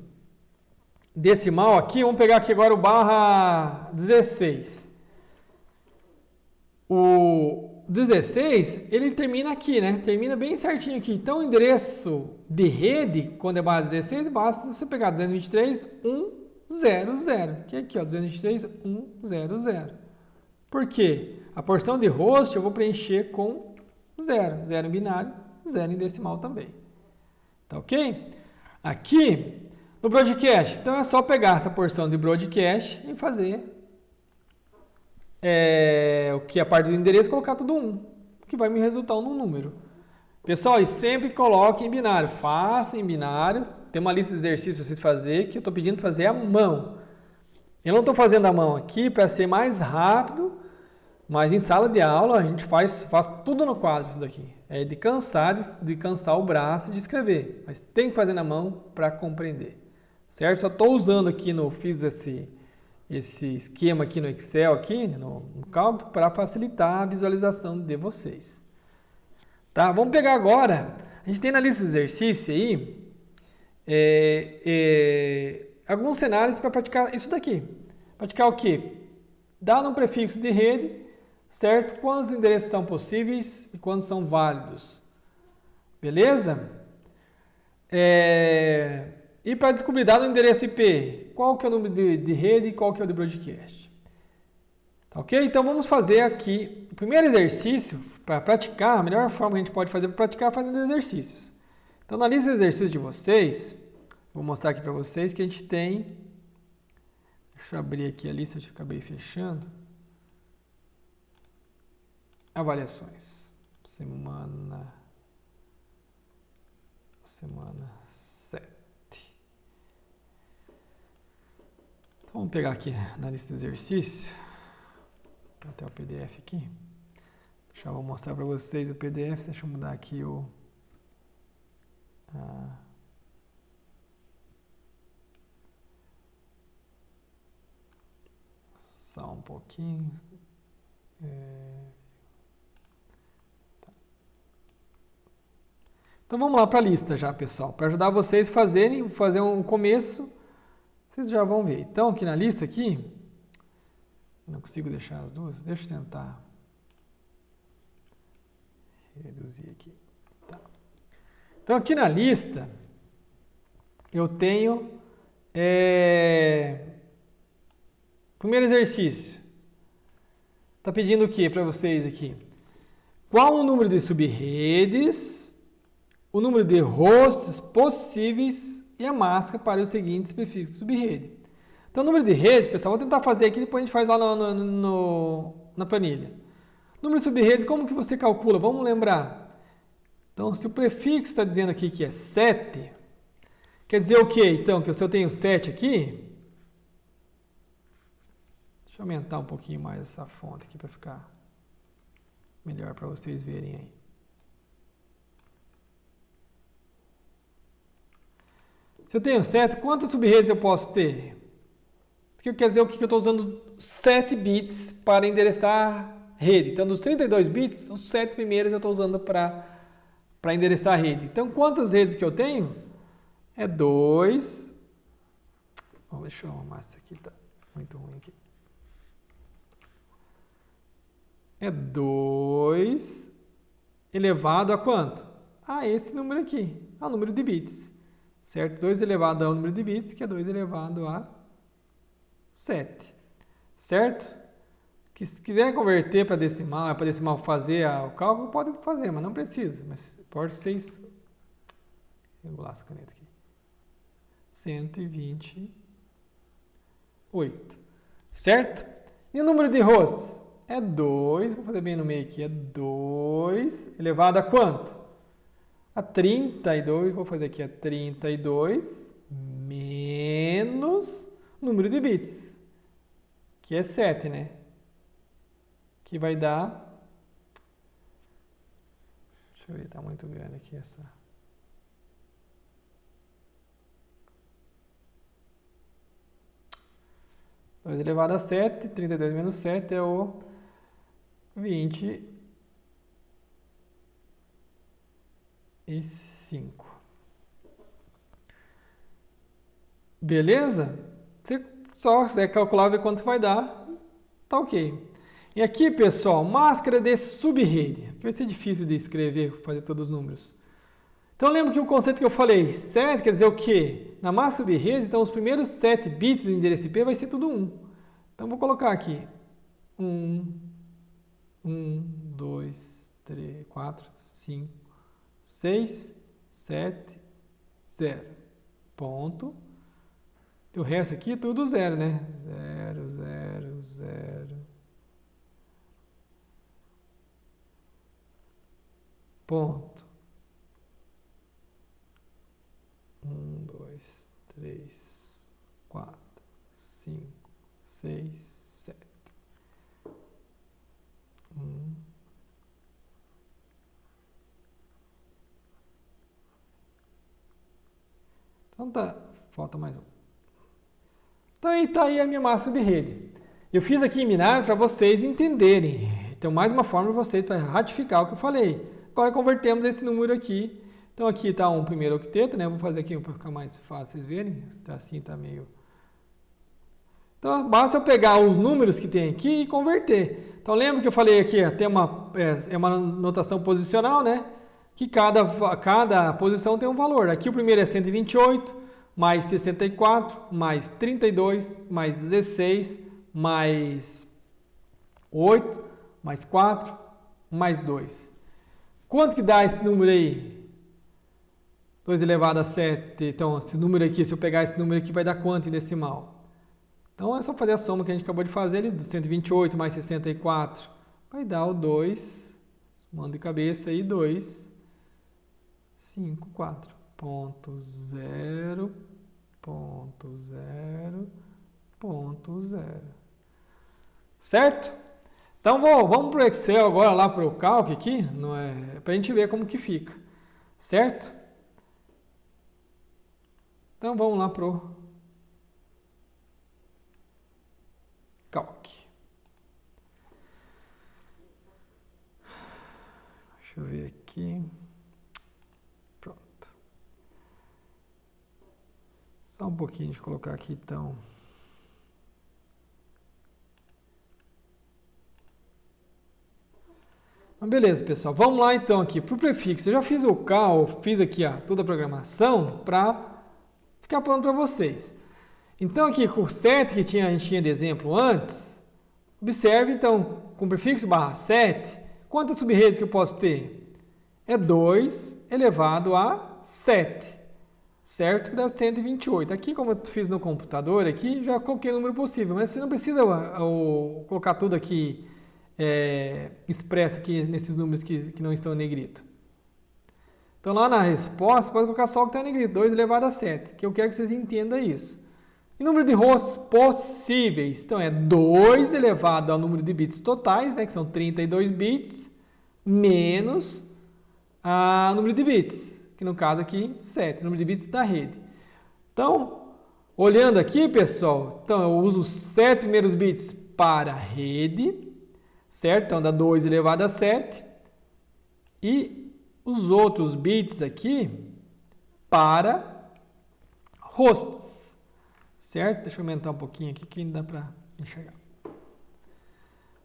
decimal aqui, vamos pegar aqui agora o barra 16. O 16, ele termina aqui, né? Termina bem certinho aqui. Então, o endereço de rede, quando é barra 16, basta você pegar 223.100, que é aqui, ó, 223.100. Por quê? A porção de host eu vou preencher com 0. 0 em binário, 0 em decimal também. Tá ok? Aqui no broadcast, então é só pegar essa porção de broadcast e fazer o que é a parte do endereço, colocar tudo 1, que vai me resultar num número. Pessoal, e sempre coloque em binário, faça em binários. Tem uma lista de exercícios para vocês fazerem que eu estou pedindo para fazer à mão. Eu não estou fazendo à mão aqui para ser mais rápido, mas em sala de aula a gente faz tudo no quadro isso daqui. É de cansar o braço de escrever, mas tem que fazer na mão para compreender. Certo? Só estou usando aqui, fiz esse esquema aqui no Excel, aqui no cálculo, para facilitar a visualização de vocês. Tá? Vamos pegar agora, a gente tem na lista de exercício aí, alguns cenários para praticar isso daqui. Praticar o quê? Dado um prefixo de rede, certo? Quantos endereços são possíveis e quantos são válidos. Beleza? E para descobrir dado o endereço IP, qual que é o número de rede e qual que é o de broadcast. Tá ok? Então vamos fazer aqui o primeiro exercício para praticar. A melhor forma que a gente pode fazer para praticar é fazendo exercícios. Então na lista de exercícios de vocês, vou mostrar aqui para vocês que a gente tem. Deixa eu abrir aqui a lista que eu acabei fechando. Avaliações. Semana 7. Então vamos pegar aqui na lista de exercício. Até o PDF aqui. Já vou mostrar para vocês o PDF. Deixa eu mudar aqui só um pouquinho. Tá. Então vamos lá para a lista já, pessoal. Para ajudar vocês a fazer um começo, vocês já vão ver. Então aqui na lista aqui, eu não consigo deixar as duas. Deixa eu tentar reduzir aqui. Tá. Então aqui na lista eu tenho primeiro exercício. Está pedindo o que para vocês aqui? Qual o número de subredes, o número de hosts possíveis e a máscara para os seguintes prefixos de subrede. Então, o número de redes, pessoal, vou tentar fazer aqui, depois a gente faz lá na planilha. Número de subredes, como que você calcula? Vamos lembrar. Então, se o prefixo está dizendo aqui que é 7, quer dizer o quê? Então, que se eu tenho 7 aqui, deixa eu aumentar um pouquinho mais essa fonte aqui para ficar melhor para vocês verem aí. Se eu tenho 7, quantas subredes eu posso ter? Isso quer dizer o que eu estou usando 7 bits para endereçar rede. Então, dos 32 bits, os 7 primeiros eu estou usando para endereçar a rede. Então, quantas redes que eu tenho? É 2. Deixa eu arrumar isso aqui, tá muito ruim aqui. É 2 elevado a quanto? A esse número aqui, ao número de bits. Certo? 2 elevado ao número de bits, que é 2 elevado a 7. Certo? Que se quiser converter para decimal fazer o cálculo, pode fazer, mas não precisa. Mas pode ser isso. Vou regular essa caneta aqui. 128. Certo? E o número de hosts? É 2, vou fazer bem no meio aqui, é 2 elevado a quanto? A 32, vou fazer aqui a 32 menos o número de bits, que é 7, né? Que vai dar... Deixa eu ver, tá muito grande aqui essa... Dois elevado a 7, 32 menos 7 é o 25. Beleza? Você só quiser calcular, ver quanto vai dar, tá ok. E aqui, pessoal, máscara de subrede. Aqui vai ser difícil de escrever, fazer todos os números. Então, lembra que o conceito que eu falei, 7 quer dizer o quê? Na máscara subrede, então os primeiros 7 bits do endereço IP vai ser tudo 1. Então, vou colocar aqui 1, 2, 3, 4, 5, 6, 7, 0. Ponto. E o resto aqui é tudo 0, né? 0, 0, 0. Ponto. 1, 2, 3, 4, 5, 6, 7. 1. Então tá, falta mais um. Então aí tá aí a minha massa subrede. Eu fiz aqui em binário para vocês entenderem. Então mais uma forma para vocês para ratificar o que eu falei. Agora convertemos esse número aqui. Então aqui está um primeiro octeto, né? Vou fazer aqui para ficar mais fácil vocês verem. Esse tracinho está meio... Então basta eu pegar os números que tem aqui e converter. Então lembra que eu falei aqui, tem uma notação posicional, né? Que cada posição tem um valor. Aqui o primeiro é 128, mais 64, mais 32, mais 16, mais 8, mais 4, mais 2. Quanto que dá esse número aí? 2 elevado a 7. Então, esse número aqui, se eu pegar esse número aqui, vai dar quanto em decimal? Então, é só fazer a soma que a gente acabou de fazer ali, 128 mais 64. Vai dar o 2, mando de cabeça aí, 2, 5, 4. Ponto 0, ponto 0, ponto 0. Certo? Então, vamos para o Excel agora, lá para o Calc aqui, para a gente ver como que fica. Certo? Então, vamos lá para o Calc. Deixa eu ver aqui. Pronto. Só um pouquinho de colocar aqui, então. Beleza, pessoal. Vamos lá, então, aqui para o prefixo. Eu já fiz o cal, fiz aqui toda a programação para ficar pronto para vocês. Então, aqui com o 7 que a gente tinha de exemplo antes, observe, então, com o prefixo /7, quantas subredes que eu posso ter? É 2 elevado a 7, certo? Que dá 128. Aqui, como eu fiz no computador, aqui já coloquei o número possível, mas você não precisa colocar tudo aqui expresso aqui nesses números que não estão em negrito. Então, lá na resposta, pode colocar só o que está em negrito, 2 elevado a 7, que eu quero que vocês entendam isso. E número de rows possíveis, então é 2 elevado ao número de bits totais, né, que são 32 bits, menos o número de bits, que no caso aqui 7, número de bits da rede. Então, olhando aqui, pessoal, então eu uso os 7 primeiros bits para a rede, certo? Então dá 2 elevado a 7, e os outros bits aqui para hosts. Certo? Deixa eu aumentar um pouquinho aqui que ainda dá para enxergar.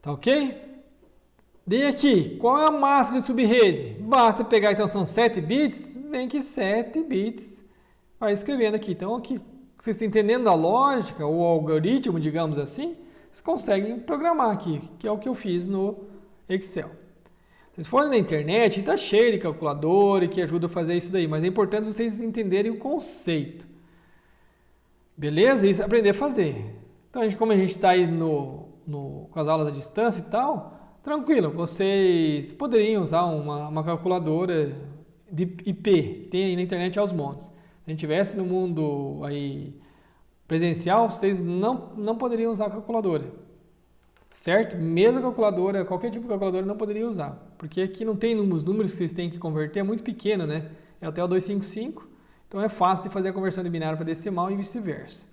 Tá ok? Daí aqui, qual é a massa de subrede? Basta pegar, então são 7 bits, vem que 7 bits, vai escrevendo aqui. Então aqui, vocês estão entendendo a lógica, o algoritmo, digamos assim, vocês conseguem programar aqui, que é o que eu fiz no Excel. Se vocês forem na internet, está cheio de calculadora que ajuda a fazer isso daí, mas é importante vocês entenderem o conceito. Beleza? Isso aprender a fazer. Então, como a gente está aí com as aulas à distância e tal, tranquilo, vocês poderiam usar uma calculadora de IP, que tem aí na internet aos montes. Se a gente estivesse no mundo aí presencial, vocês não poderiam usar a calculadora. Certo? Mesmo a calculadora, qualquer tipo de calculadora não poderia usar. Porque aqui não tem os números que vocês têm que converter, é muito pequeno, né? É até o 255. Então é fácil de fazer a conversão de binário para decimal e vice-versa.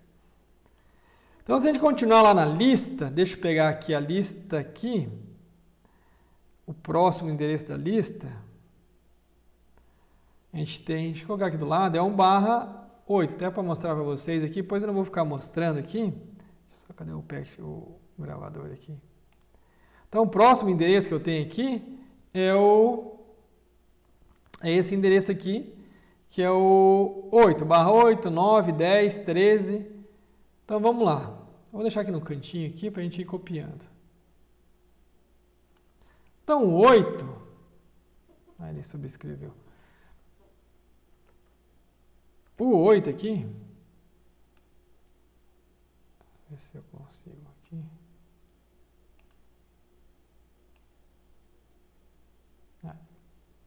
Então, se a gente continuar lá na lista, deixa eu pegar aqui a lista aqui, o próximo endereço da lista, a gente tem, deixa eu colocar aqui do lado, é 1/8, até para mostrar para vocês aqui, depois eu não vou ficar mostrando aqui, cadê o gravador aqui? Então, o próximo endereço que eu tenho aqui é esse endereço aqui, que é o 8/8, 9, 10, 13. Então, vamos lá. Vou deixar aqui no cantinho aqui para a gente ir copiando. Então, o 8... ele subscreveu. O 8 aqui, ver se eu consigo aqui.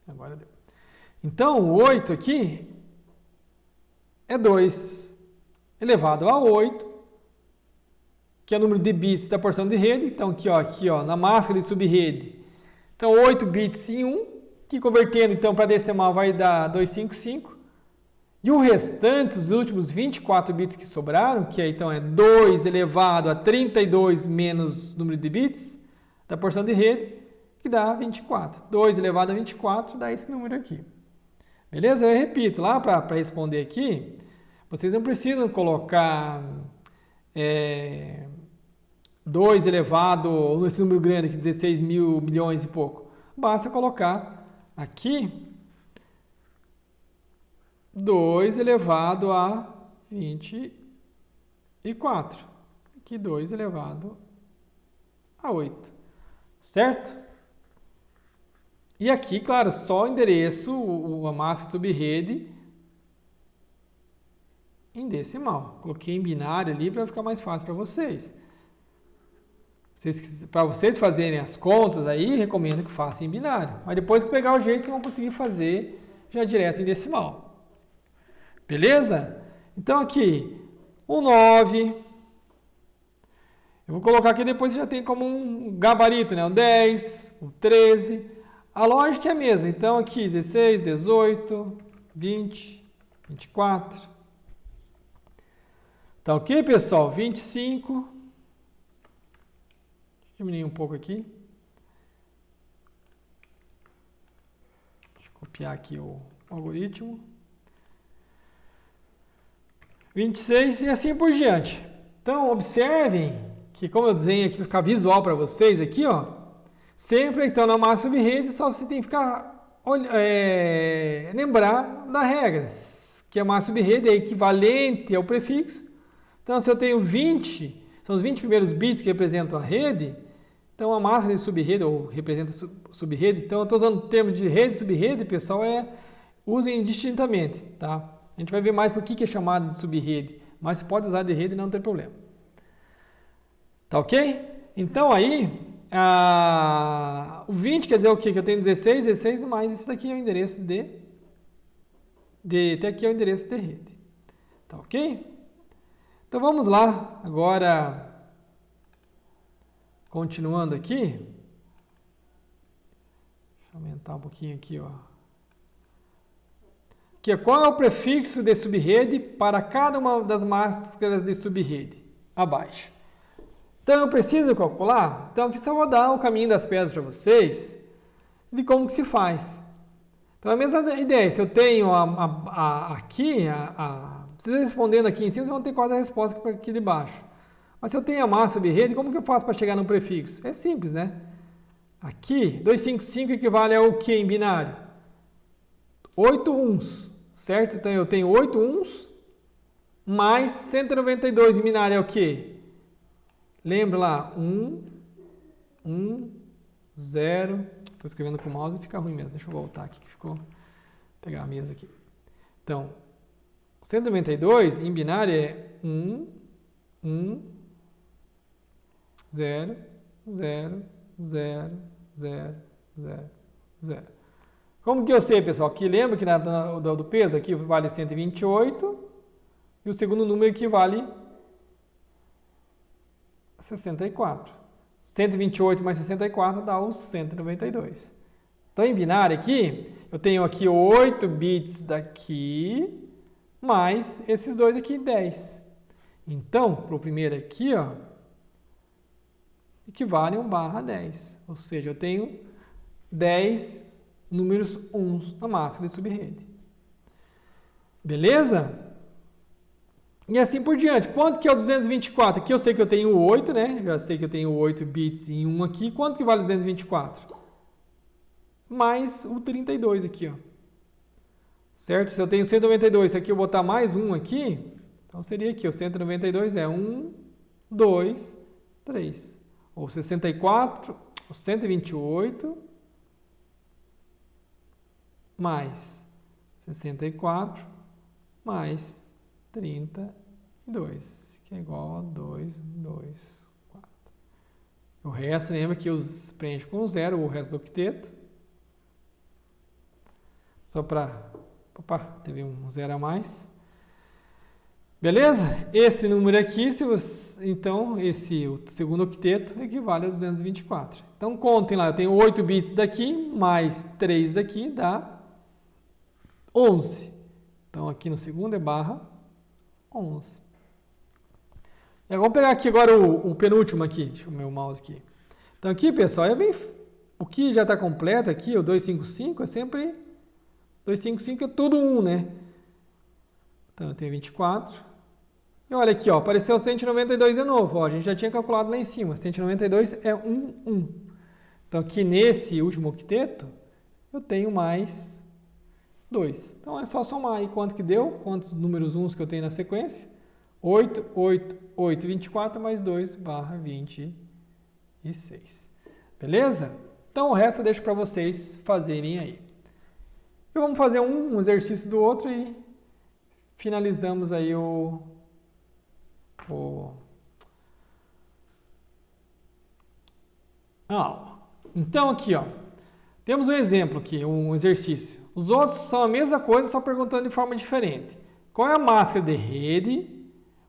Agora deu. Então, o 8 aqui é 2 elevado a 8, que é o número de bits da porção de rede. Então, aqui, ó, na máscara de subrede. Então, 8 bits em 1, que convertendo então para decimal vai dar 255. E o restante, os últimos 24 bits que sobraram, que então é 2 elevado a 32 menos número de bits da porção de rede, que dá 24. 2 elevado a 24 dá esse número aqui. Beleza? Eu repito, lá para responder aqui, vocês não precisam colocar 2 elevado, esse número grande aqui, 16 mil milhões e pouco. Basta colocar aqui 2 elevado a 24. Aqui 2 elevado a 8. Certo? E aqui, claro, só o endereço, a massa de subrede em decimal. Coloquei em binário ali para ficar mais fácil para vocês. Para vocês fazerem as contas aí, recomendo que façam em binário. Mas depois que pegar o jeito, vocês vão conseguir fazer já direto em decimal. Beleza? Então aqui, o 9. Eu vou colocar aqui depois, já tem como um gabarito, né? O 10, o 13. A lógica é a mesma. Então aqui, 16, 18, 20, 24. Tá ok, pessoal? 25. Deixa eu diminuir um pouco aqui. Deixa eu copiar aqui o algoritmo. 26 e assim por diante. Então, observem que, como eu desenho aqui para ficar visual para vocês aqui, ó, sempre então na massa subrede, só você tem que ficar lembrar da regra, que a massa subrede é equivalente ao prefixo. Então, se eu tenho 20, são os 20 primeiros bits que representam a rede, então a massa de subrede, ou representa subrede, então eu estou usando o termo de rede e subrede, pessoal, usem distintamente, tá? A gente vai ver mais por que é chamado de subrede, mas você pode usar de rede e não tem problema. Tá ok? Então aí, o 20 quer dizer o quê? Que eu tenho 16 mais esse daqui é o endereço até aqui é o endereço de rede. Tá ok? Então vamos lá, agora, continuando aqui. Deixa eu aumentar um pouquinho aqui, ó. Que qual é o prefixo de subrede para cada uma das máscaras de subrede? Abaixo. Então, eu preciso calcular? Então, aqui só vou dar o caminho das pedras para vocês de como que se faz. Então, a mesma ideia. Se eu tenho aqui, vocês respondendo aqui em cima, vocês vão ter quase a resposta aqui de baixo. Mas se eu tenho a massa subrede, como que eu faço para chegar no prefixo? É simples, né? Aqui, 255 equivale ao que em binário? 8 uns. Certo? Então, eu tenho 8 uns mais 192 em binário é o quê? Lembra lá? 1, 0. Estou escrevendo com o mouse e fica ruim mesmo. Deixa eu voltar aqui que ficou. Vou pegar a mesa aqui. Então, 192 em binário é 1, 0, 0, 0, 0, 0, 0. Como que eu sei, pessoal? Aqui lembra que do peso aqui vale 128 e o segundo número equivale a 64. 128 mais 64 dá os 192. Então, em binário aqui, eu tenho aqui 8 bits daqui, mais esses dois aqui, 10. Então, para o primeiro aqui, ó, equivale a 1/10. Ou seja, eu tenho 10 números uns na máscara de subrede. Beleza? E assim por diante. Quanto que é o 224? Aqui eu sei que eu tenho 8, né? Já sei que eu tenho 8 bits em 1 aqui. Quanto que vale 224? Mais o 32 aqui, ó. Certo? Se eu tenho 192, se aqui eu botar mais um aqui, então seria aqui, o 192 é 1, 2, 3. Ou 64, ou 128, mais 64, mais 32, que é igual a 2, 2, 4. O resto, lembra que os preenche com 0, o resto do octeto. Só para... Opa, teve um 0 a mais. Beleza? Esse número aqui, então, o segundo octeto equivale a 224. Então, contem lá, eu tenho 8 bits daqui, mais 3 daqui, dá 11. Então, aqui no segundo é barra 11. E vamos pegar aqui agora o penúltimo aqui, deixa eu ver o meu mouse aqui. Então, aqui, pessoal, o que já está completo aqui, o 255, é sempre... 255 é tudo 1, né? Então, eu tenho 24. E olha aqui, ó, apareceu 192 de novo. Ó, a gente já tinha calculado lá em cima. 192 é 1, 1. Então, aqui nesse último octeto, eu tenho mais 2. Então, é só somar aí quanto que deu, quantos números 1 que eu tenho na sequência. 8, 8, 8, 24 mais 2 barra 26. Beleza? Então, o resto eu deixo para vocês fazerem aí. E vamos fazer um exercício do outro e finalizamos aí a aula. Então, aqui, ó, temos um exemplo aqui, um exercício. Os outros são a mesma coisa, só perguntando de forma diferente. Qual é a máscara de rede,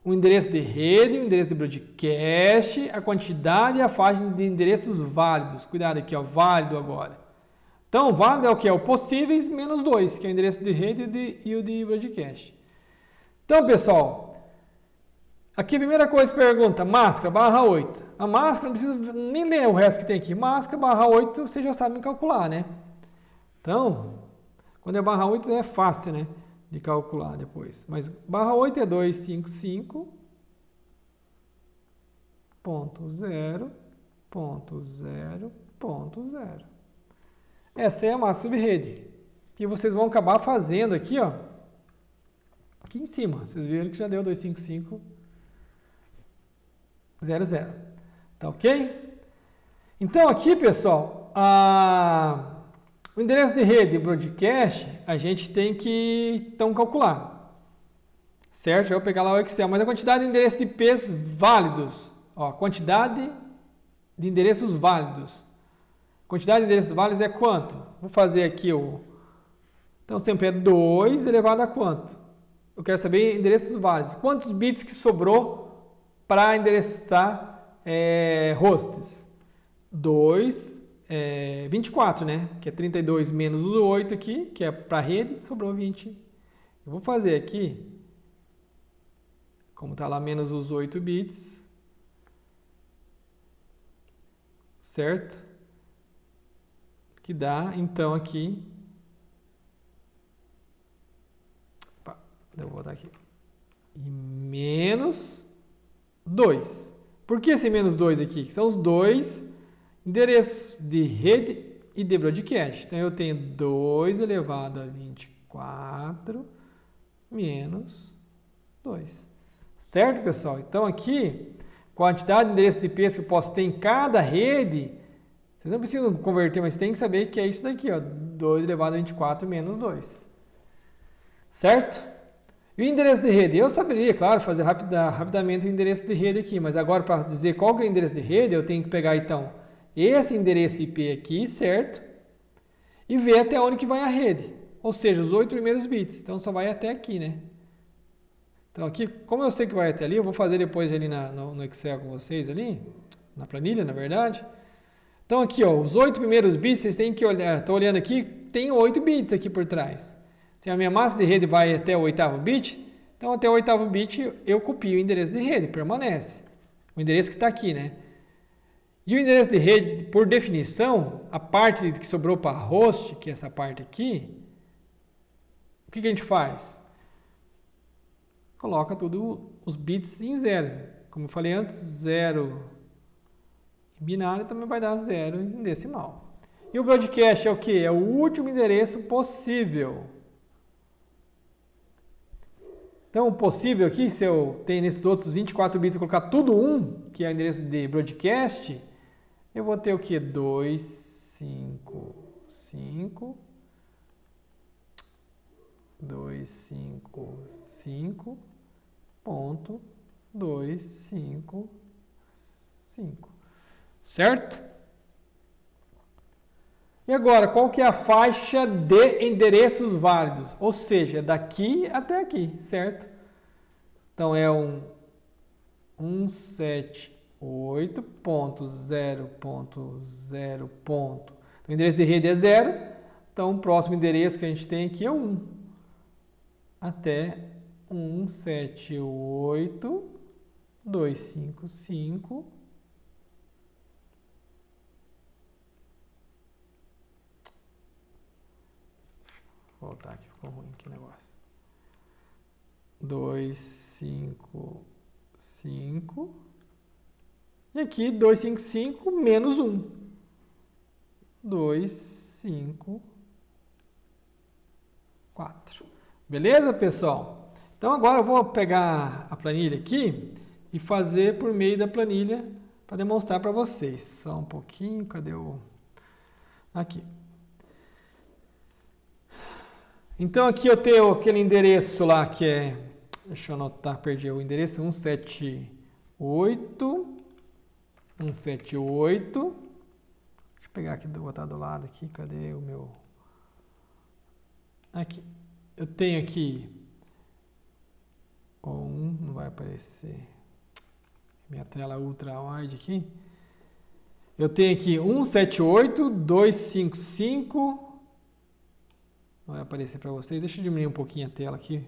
o endereço de rede, o endereço de broadcast, a quantidade e a faixa de endereços válidos. Cuidado aqui, ó, válido agora. Então, válido é o que? É o possíveis menos 2, que é o endereço de rede e o de broadcast. Então, pessoal, aqui a primeira coisa que pergunta, máscara barra 8. A máscara, não precisa nem ler o resto que tem aqui. Máscara barra 8, você já sabe calcular, né? Então, quando é barra 8 é fácil, né? De calcular depois. Mas barra 8 é 255.0.0.0. Essa é a máscara subrede, que vocês vão acabar fazendo aqui, ó. Aqui em cima. Vocês viram que já deu 255.0.0. Tá ok? Então aqui, pessoal, o endereço de rede broadcast, a gente tem que então calcular. Certo? Eu vou pegar lá o Excel, mas a quantidade de endereços IPs válidos, ó, quantidade de endereços válidos. Quantidade de endereços válidos é quanto? Vou fazer aqui então sempre é 2 elevado a quanto? Eu quero saber endereços válidos. Quantos bits que sobrou para endereçar hosts? 24, né? Que é 32 menos os 8 aqui, que é para a rede, sobrou 20. Eu vou fazer aqui, como está lá menos os 8 bits, certo? Que dá, então, aqui... Eu vou botar aqui. E menos 2. Por que esse menos 2 aqui? São os dois endereços de rede e de broadcast. Então, eu tenho 2 elevado a 24 menos 2. Certo, pessoal? Então, aqui, quantidade de endereços de IPs que eu posso ter em cada rede, vocês não precisam converter, mas tem que saber que é isso daqui, ó, 2 elevado a 24 menos 2. Certo? E o endereço de rede? Eu saberia, claro, fazer rapidamente o endereço de rede aqui, mas agora para dizer qual que é o endereço de rede, eu tenho que pegar então esse endereço IP aqui, certo? E ver até onde que vai a rede, ou seja, os 8 primeiros bits, então só vai até aqui, né? Então aqui, como eu sei que vai até ali, eu vou fazer depois ali no Excel com vocês ali, na planilha, na verdade. Então aqui, ó, os 8 primeiros bits, vocês têm que olhar, estou olhando aqui, tem 8 bits aqui por trás. Se a minha massa de rede vai até o 8º bit, então até o 8º bit eu copio o endereço de rede, permanece. O endereço que está aqui, né? E o endereço de rede, por definição, a parte que sobrou para host, que é essa parte aqui, o que a gente faz? Coloca tudo os bits em 0. Como eu falei antes, 0 em binário também vai dar 0 em decimal. E o broadcast é o que? É o último endereço possível. Então, o possível aqui, se eu tenho nesses outros 24 bits, eu colocar tudo 1, que é o endereço de broadcast, eu vou ter o que? 255 255.255, certo? E agora, qual que é a faixa de endereços válidos? Ou seja, daqui até aqui, certo? Então, é um 178.0.0. Então, o endereço de rede é 0. Então, o próximo endereço que a gente tem aqui é 1. Até 178.255. Vou voltar aqui, ficou ruim aqui o negócio. 255. E aqui 255 menos 1. 254. Beleza, pessoal? Então agora eu vou pegar a planilha aqui e fazer por meio da planilha para demonstrar para vocês. Só um pouquinho, cadê o... Aqui. Então aqui eu tenho aquele endereço lá que é... Deixa eu anotar, perdi o endereço. 178. Deixa eu pegar aqui, botar do lado aqui. Cadê o meu... Aqui. Eu tenho aqui... não vai aparecer. Minha tela ultra wide aqui. Eu tenho aqui 178.255. Não vai aparecer para vocês. Deixa eu diminuir um pouquinho a tela aqui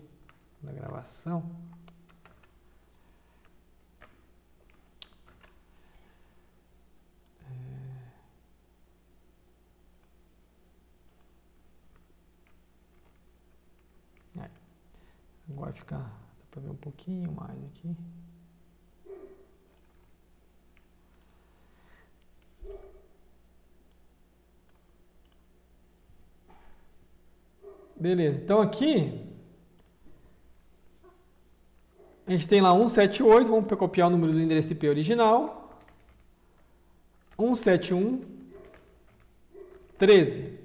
da gravação. Aí. Agora vai ficar, dá para ver um pouquinho mais aqui. Beleza, então aqui a gente tem lá 178, vamos copiar o número do endereço IP original. 171.13.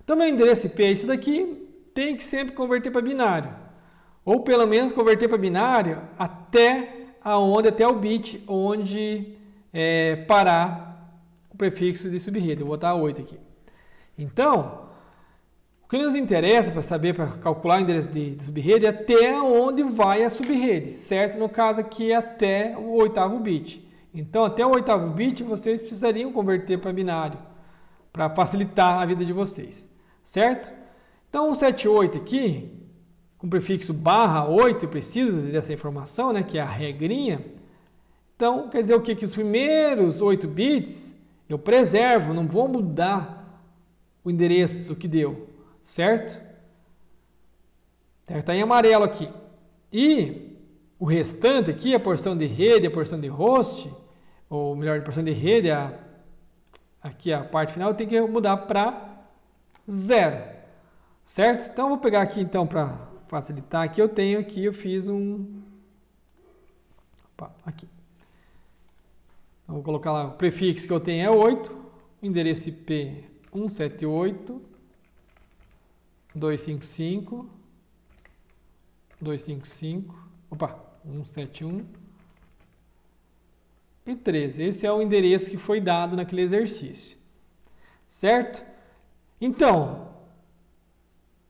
Então, meu endereço IP é isso daqui, tem que sempre converter para binário. Ou pelo menos converter para binário até o bit onde parar o prefixo de subrede. Eu vou botar 8 aqui. Então, o que nos interessa para saber, para calcular o endereço de subrede é até onde vai a subrede, certo? No caso aqui é até o 8º bit. Então, até o 8º bit, vocês precisariam converter para binário, para facilitar a vida de vocês, certo? Então, 178 aqui, com o prefixo /8, precisa dessa informação, né, que é a regrinha. Então, quer dizer o quê? Que os primeiros 8 bits eu preservo, não vou mudar o endereço que deu. Certo? Está em amarelo aqui. E o restante aqui, a porção de rede, a porção de host, ou melhor, a porção de rede, aqui a parte final, eu tenho que mudar para 0. Certo? Então, eu vou pegar aqui, então, para facilitar, aqui eu tenho aqui, eu fiz um... Opa, aqui. Então, vou colocar lá, o prefixo que eu tenho é 8, o endereço IP 171 e 13. Esse é o endereço que foi dado naquele exercício. Certo? Então,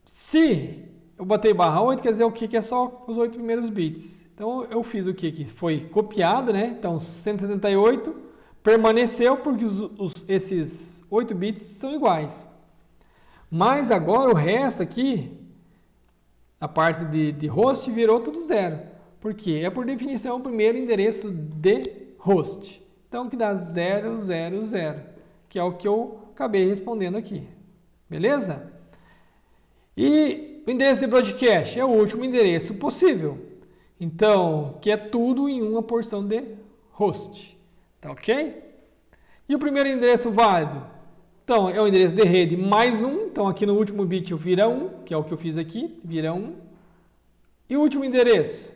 se eu botei /8, quer dizer o que é só os 8 primeiros bits. Então, eu fiz o que foi copiado, né? Então, 178 permaneceu porque esses 8 bits são iguais. Mas agora o resto aqui, a parte de host, virou tudo 0. Por quê? É por definição o primeiro endereço de host. Então, que dá 000, que é o que eu acabei respondendo aqui. Beleza? E o endereço de broadcast é o último endereço possível. Então, que é tudo em uma porção de host. Tá ok? E o primeiro endereço válido? Então, é o endereço de rede mais 1. Então, aqui no último bit eu vira 1, que é o que eu fiz aqui, vira 1. E o último endereço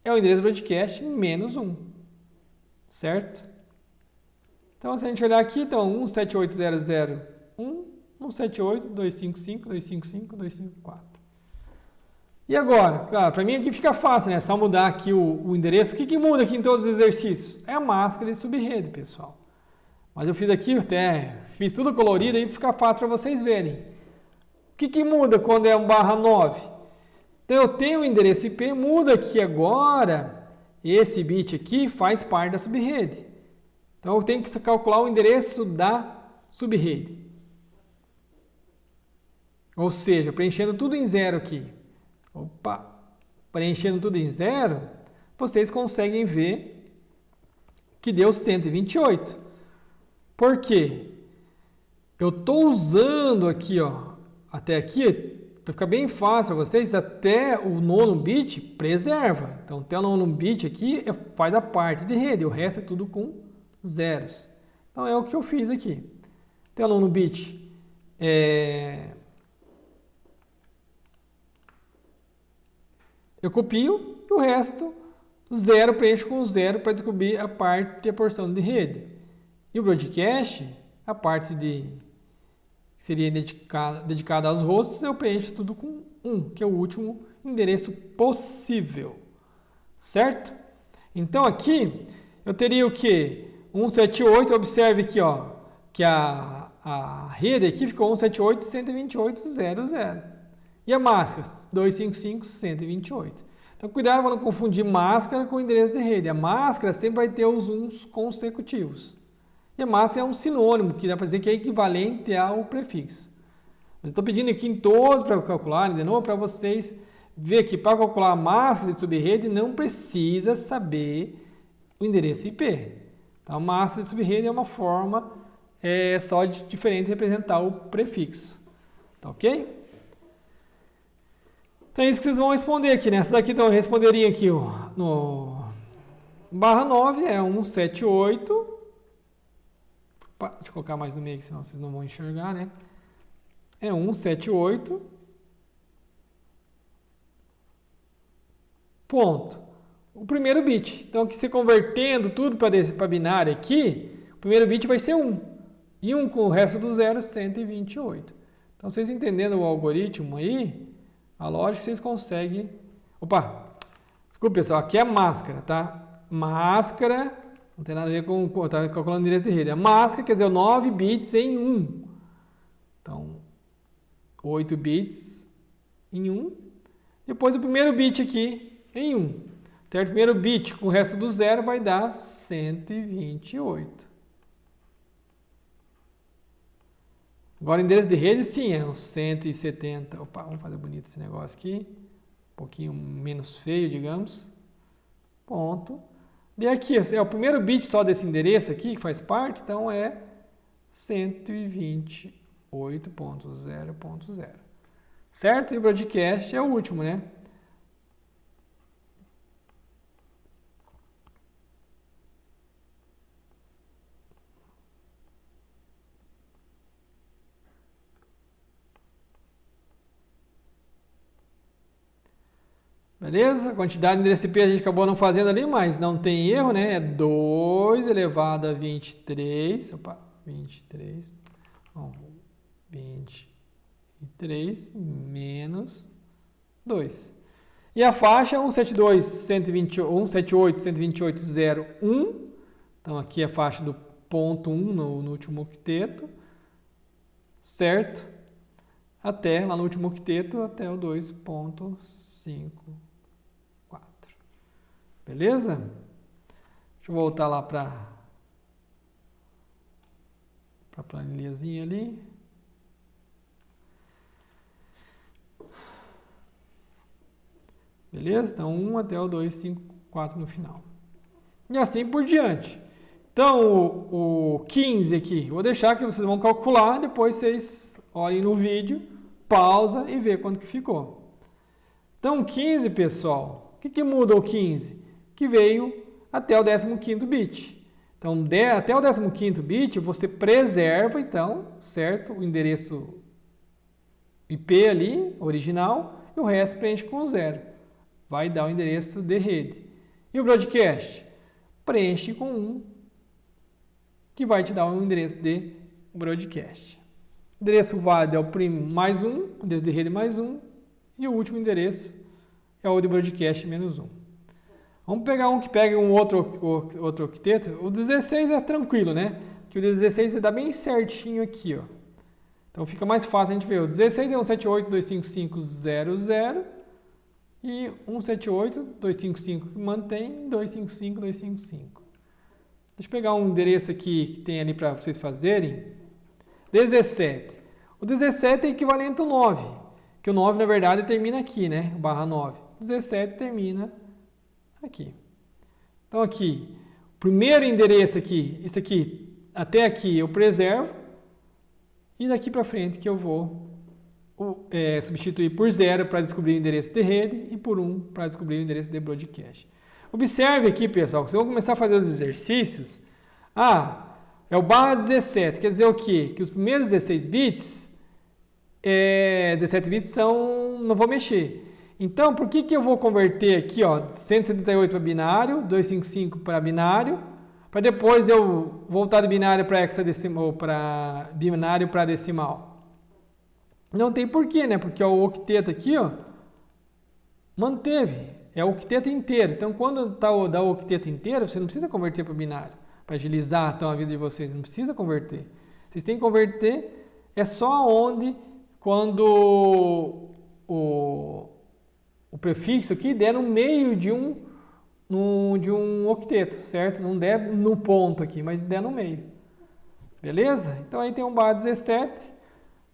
é o endereço broadcast menos 1. Certo? Então, se a gente olhar aqui, então, 178.0.0.1, 178.255.255.254. E agora? Claro, para mim aqui fica fácil, né? É só mudar aqui o endereço. O que muda aqui em todos os exercícios? É a máscara de subrede, pessoal. Mas eu fiz aqui, até fiz tudo colorido aí para ficar fácil para vocês verem. O que muda quando é 1/9? Então eu tenho o endereço IP, muda aqui agora, esse bit aqui faz parte da subrede. Então eu tenho que calcular o endereço da subrede. Ou seja, preenchendo tudo em zero aqui. Preenchendo tudo em zero, vocês conseguem ver que deu 128. Por quê? Eu estou usando aqui, ó, até aqui, para ficar bem fácil para vocês, até o 9º bit preserva. Então, até o 9º bit aqui faz a parte de rede, o resto é tudo com zeros. Então, é o que eu fiz aqui. Até o 9º bit eu copio e o resto, zero, preencho com zero para descobrir a parte e a porção de rede. E o broadcast, a parte que seria dedicada aos hosts, eu preencho tudo com 1, que é o último endereço possível. Certo? Então aqui eu teria o que? 178, observe aqui, ó, que a rede aqui ficou 178.128.00. E a máscara? 255.128. Então cuidado para não confundir máscara com endereço de rede. A máscara sempre vai ter os uns consecutivos. E a máscara é um sinônimo, que dá para dizer que é equivalente ao prefixo. Eu estou pedindo aqui em todos para calcular, de novo, para vocês ver que para calcular a máscara de subrede não precisa saber o endereço IP. Então, a máscara de subrede é uma forma só de diferente representar o prefixo. Tá ok? Então é isso que vocês vão responder aqui, né? Essa daqui então eu responderia aqui no /9 é 178. Deixa eu colocar mais no meio aqui, senão vocês não vão enxergar, né? É 178. Ponto. O primeiro bit. Então, aqui você convertendo tudo para binário aqui, o primeiro bit vai ser 1. E 1 com o resto do zero, 128. Então, vocês entendendo o algoritmo aí, a lógica, vocês conseguem... Desculpa, pessoal, aqui é máscara, tá? Máscara... Não tem nada a ver com tá calculando endereço de rede. A máscara quer dizer 9 bits em 1. Então, 8 bits em 1. Depois o primeiro bit aqui em 1. Certo? O primeiro bit com o resto do zero vai dar 128. Agora, o endereço de rede, sim, é uns 170. Vamos fazer bonito esse negócio aqui. Um pouquinho menos feio, digamos. Ponto. E aqui, é o primeiro bit só desse endereço aqui, que faz parte, então é 128.0.0. Certo? E o broadcast é o último, né? Beleza? A quantidade de endereço IP a gente acabou não fazendo ali, mas não tem erro, né? É 2 elevado a 23. 23 menos 2. E a faixa é 178.128.128.01. Então, aqui é a faixa do ponto 1 no último octeto. Certo? Até, lá no último octeto, até o 2.5. Beleza? Deixa eu voltar lá para a planilhazinha ali. Beleza? Então, 1 até o 2, 5, 4 no final. E assim por diante. Então, o 15 aqui, eu vou deixar que vocês vão calcular, depois vocês olhem no vídeo, pausa e vê quanto que ficou. Então, 15, pessoal, o que muda o 15? Que veio até o 15º bit. Então, até o 15º bit, você preserva, então, certo? O endereço IP ali, original, e o resto preenche com 0. Vai dar o endereço de rede. E o broadcast? Preenche com 1, que vai te dar o endereço de broadcast. endereço válido é o mais 1, endereço de rede mais 1, e o último endereço é o de broadcast menos 1. Vamos pegar um que pega um outro octeto. O 16 é tranquilo, né? Porque o 16 dá bem certinho aqui, ó. Então fica mais fácil a gente ver. O 16 é 178.255.0.0 e 178.255 que mantém 255.255. Deixa eu pegar um endereço aqui que tem ali para vocês fazerem. 17. O 17 é equivalente ao 9, que o 9 na verdade termina aqui, né? Barra 9. 17 termina aqui. Então aqui, o primeiro endereço aqui, esse aqui, até aqui eu preservo. E daqui para frente que eu vou substituir por 0 para descobrir o endereço de rede e por 1 para descobrir o endereço de broadcast. Observe aqui, pessoal, que se eu começar a fazer os exercícios, é o barra 17, quer dizer o quê? Que os primeiros 16 bits, 17 bits não vou mexer. Então, por que eu vou converter aqui, ó, 178 para binário, 255 para binário, para depois eu voltar de binário para hexadecimal, para binário para decimal? Não tem porquê, né? Porque o octeto aqui, ó, manteve. É o octeto inteiro. Então, quando dá o octeto inteiro, você não precisa converter para binário. Para agilizar então, a vida de vocês, não precisa converter. Vocês têm que converter só quando o prefixo aqui der no meio de um octeto, certo? Não der no ponto aqui, mas der no meio. Beleza? Então aí tem um barra 17.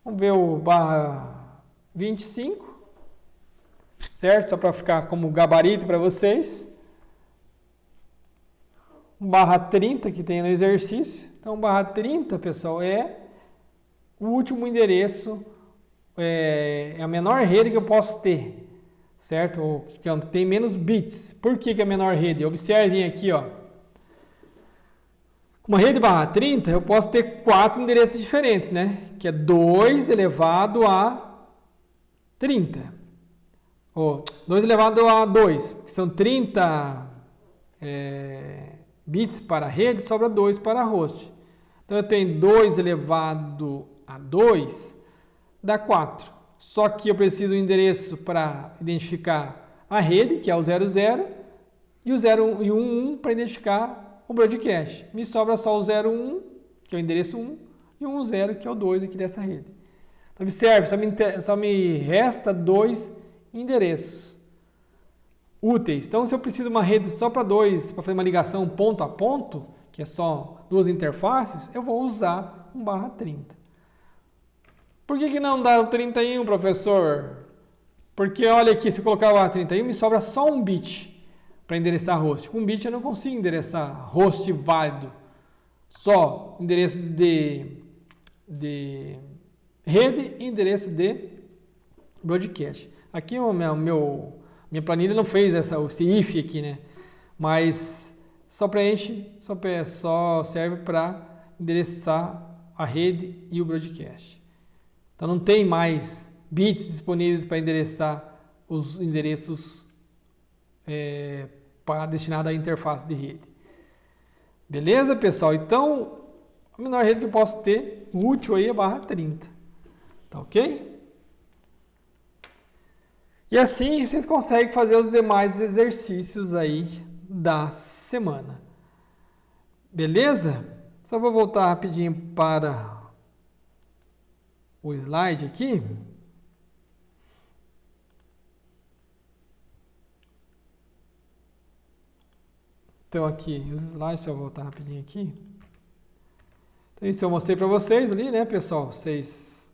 Vamos ver o barra 25. Certo? Só para ficar como gabarito para vocês. Um barra 30 que tem no exercício. Então barra 30, pessoal, é o último endereço, é a menor rede que eu posso ter. Certo? Ou que tem menos bits. Por que é a menor rede? Observem aqui, ó. Com uma rede barra 30, eu posso ter 4 endereços diferentes, né? Que é 2 elevado a 30. Ou 2 elevado a 2, que são 30 bits para a rede, sobra 2 para a host. Então eu tenho 2 elevado a 2, dá 4. Só que eu preciso do endereço para identificar a rede, que é o 00, e o 0 e o 11 para identificar o broadcast. Me sobra só o 01, que é o endereço 1, e o 10, que é o 2 aqui dessa rede. Então, observe, só me resta 2 endereços úteis. Então, se eu preciso de uma rede só para 2, para fazer uma ligação ponto a ponto, que é só 2 interfaces, eu vou usar um barra 30. Por que não dá o 31, professor? Porque olha aqui, se eu colocar o barra 31, me sobra só um bit para endereçar host. Com um bit eu não consigo endereçar host válido. Só endereço de rede e endereço de broadcast. Aqui minha planilha não fez esse if aqui, né? Mas só serve para endereçar a rede e o broadcast. Então não tem mais bits disponíveis para endereçar os endereços destinados à interface de rede. Beleza, pessoal? Então, a menor rede que eu posso ter, útil aí, é barra 30. Tá ok? E assim vocês conseguem fazer os demais exercícios aí da semana. Beleza? Só vou voltar rapidinho para o slide aqui. Então aqui, os slides, deixa eu voltar rapidinho aqui. Então isso eu mostrei para vocês ali, né, pessoal?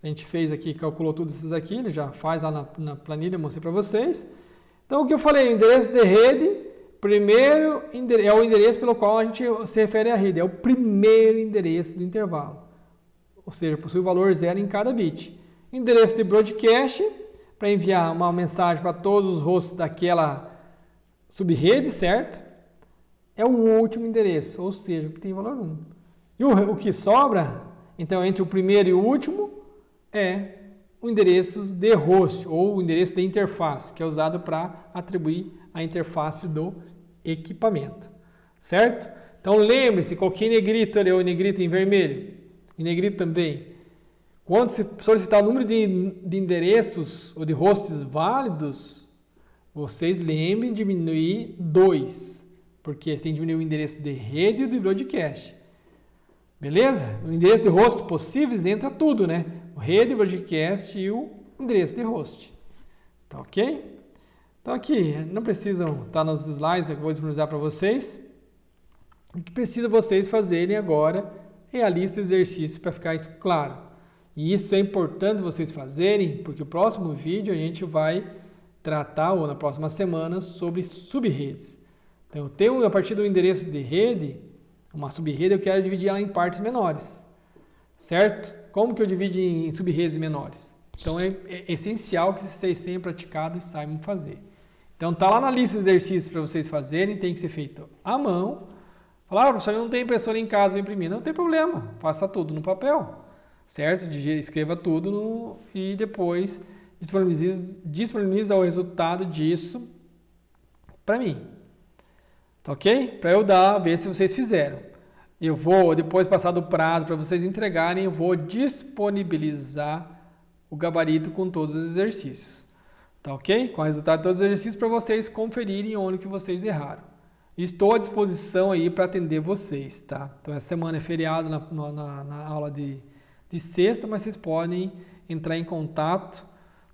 A gente fez aqui, calculou tudo isso aqui, ele já faz lá na planilha, eu mostrei para vocês. Então o que eu falei, o endereço de rede, primeiro é o endereço pelo qual a gente se refere à rede, é o primeiro endereço do intervalo. Ou seja, possui o valor 0 em cada bit. Endereço de broadcast, para enviar uma mensagem para todos os hosts daquela subrede, certo? É o último endereço, ou seja, o que tem valor 1. E o que sobra, então, entre o primeiro e o último, é o endereço de host, ou o endereço de interface, que é usado para atribuir a interface do equipamento. Certo? Então, lembre-se, coloquei negrito ali, ou negrito em vermelho, e negrito também. Quando se solicitar o número de endereços ou de hosts válidos, vocês lembrem de diminuir 2, porque você tem que diminuir o endereço de rede e o de broadcast. Beleza? O endereço de hosts possíveis entra tudo, né? O rede, o broadcast e o endereço de host. Tá ok? Então aqui, não precisam estar nos slides que eu vou disponibilizar para vocês. O que precisa vocês fazerem agora é a lista de exercícios para ficar isso claro. E isso é importante vocês fazerem, porque o próximo vídeo a gente vai tratar, ou na próxima semana, sobre subredes. Então eu tenho, a partir do endereço de rede, uma subrede eu quero dividir ela em partes menores. Certo? Como que eu divido em subredes menores? Então é essencial que vocês tenham praticado e saibam fazer. Então tá lá na lista de exercícios para vocês fazerem, tem que ser feito à mão. Falar, professor, eu não tenho impressora em casa para imprimir. Não tem problema, faça tudo no papel. Certo? Escreva tudo e depois disponibiliza o resultado disso para mim. Tá ok? Para eu ver se vocês fizeram. Eu vou, depois passar do prazo para vocês entregarem, eu vou disponibilizar o gabarito com todos os exercícios. Tá ok? Com o resultado de todos os exercícios para vocês conferirem onde que vocês erraram. Estou à disposição aí para atender vocês, tá? Então essa semana é feriado na aula de sexta, mas vocês podem entrar em contato,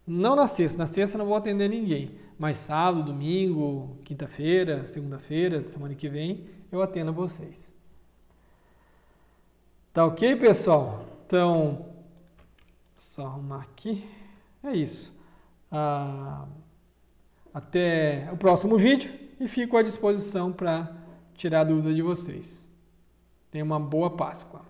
não na sexta não vou atender ninguém, mas sábado, domingo, quinta-feira, segunda-feira, semana que vem, eu atendo vocês. Tá ok, pessoal? Então, só arrumar aqui, é isso. Até o próximo vídeo e fico à disposição para tirar dúvidas de vocês. Tenham uma boa Páscoa.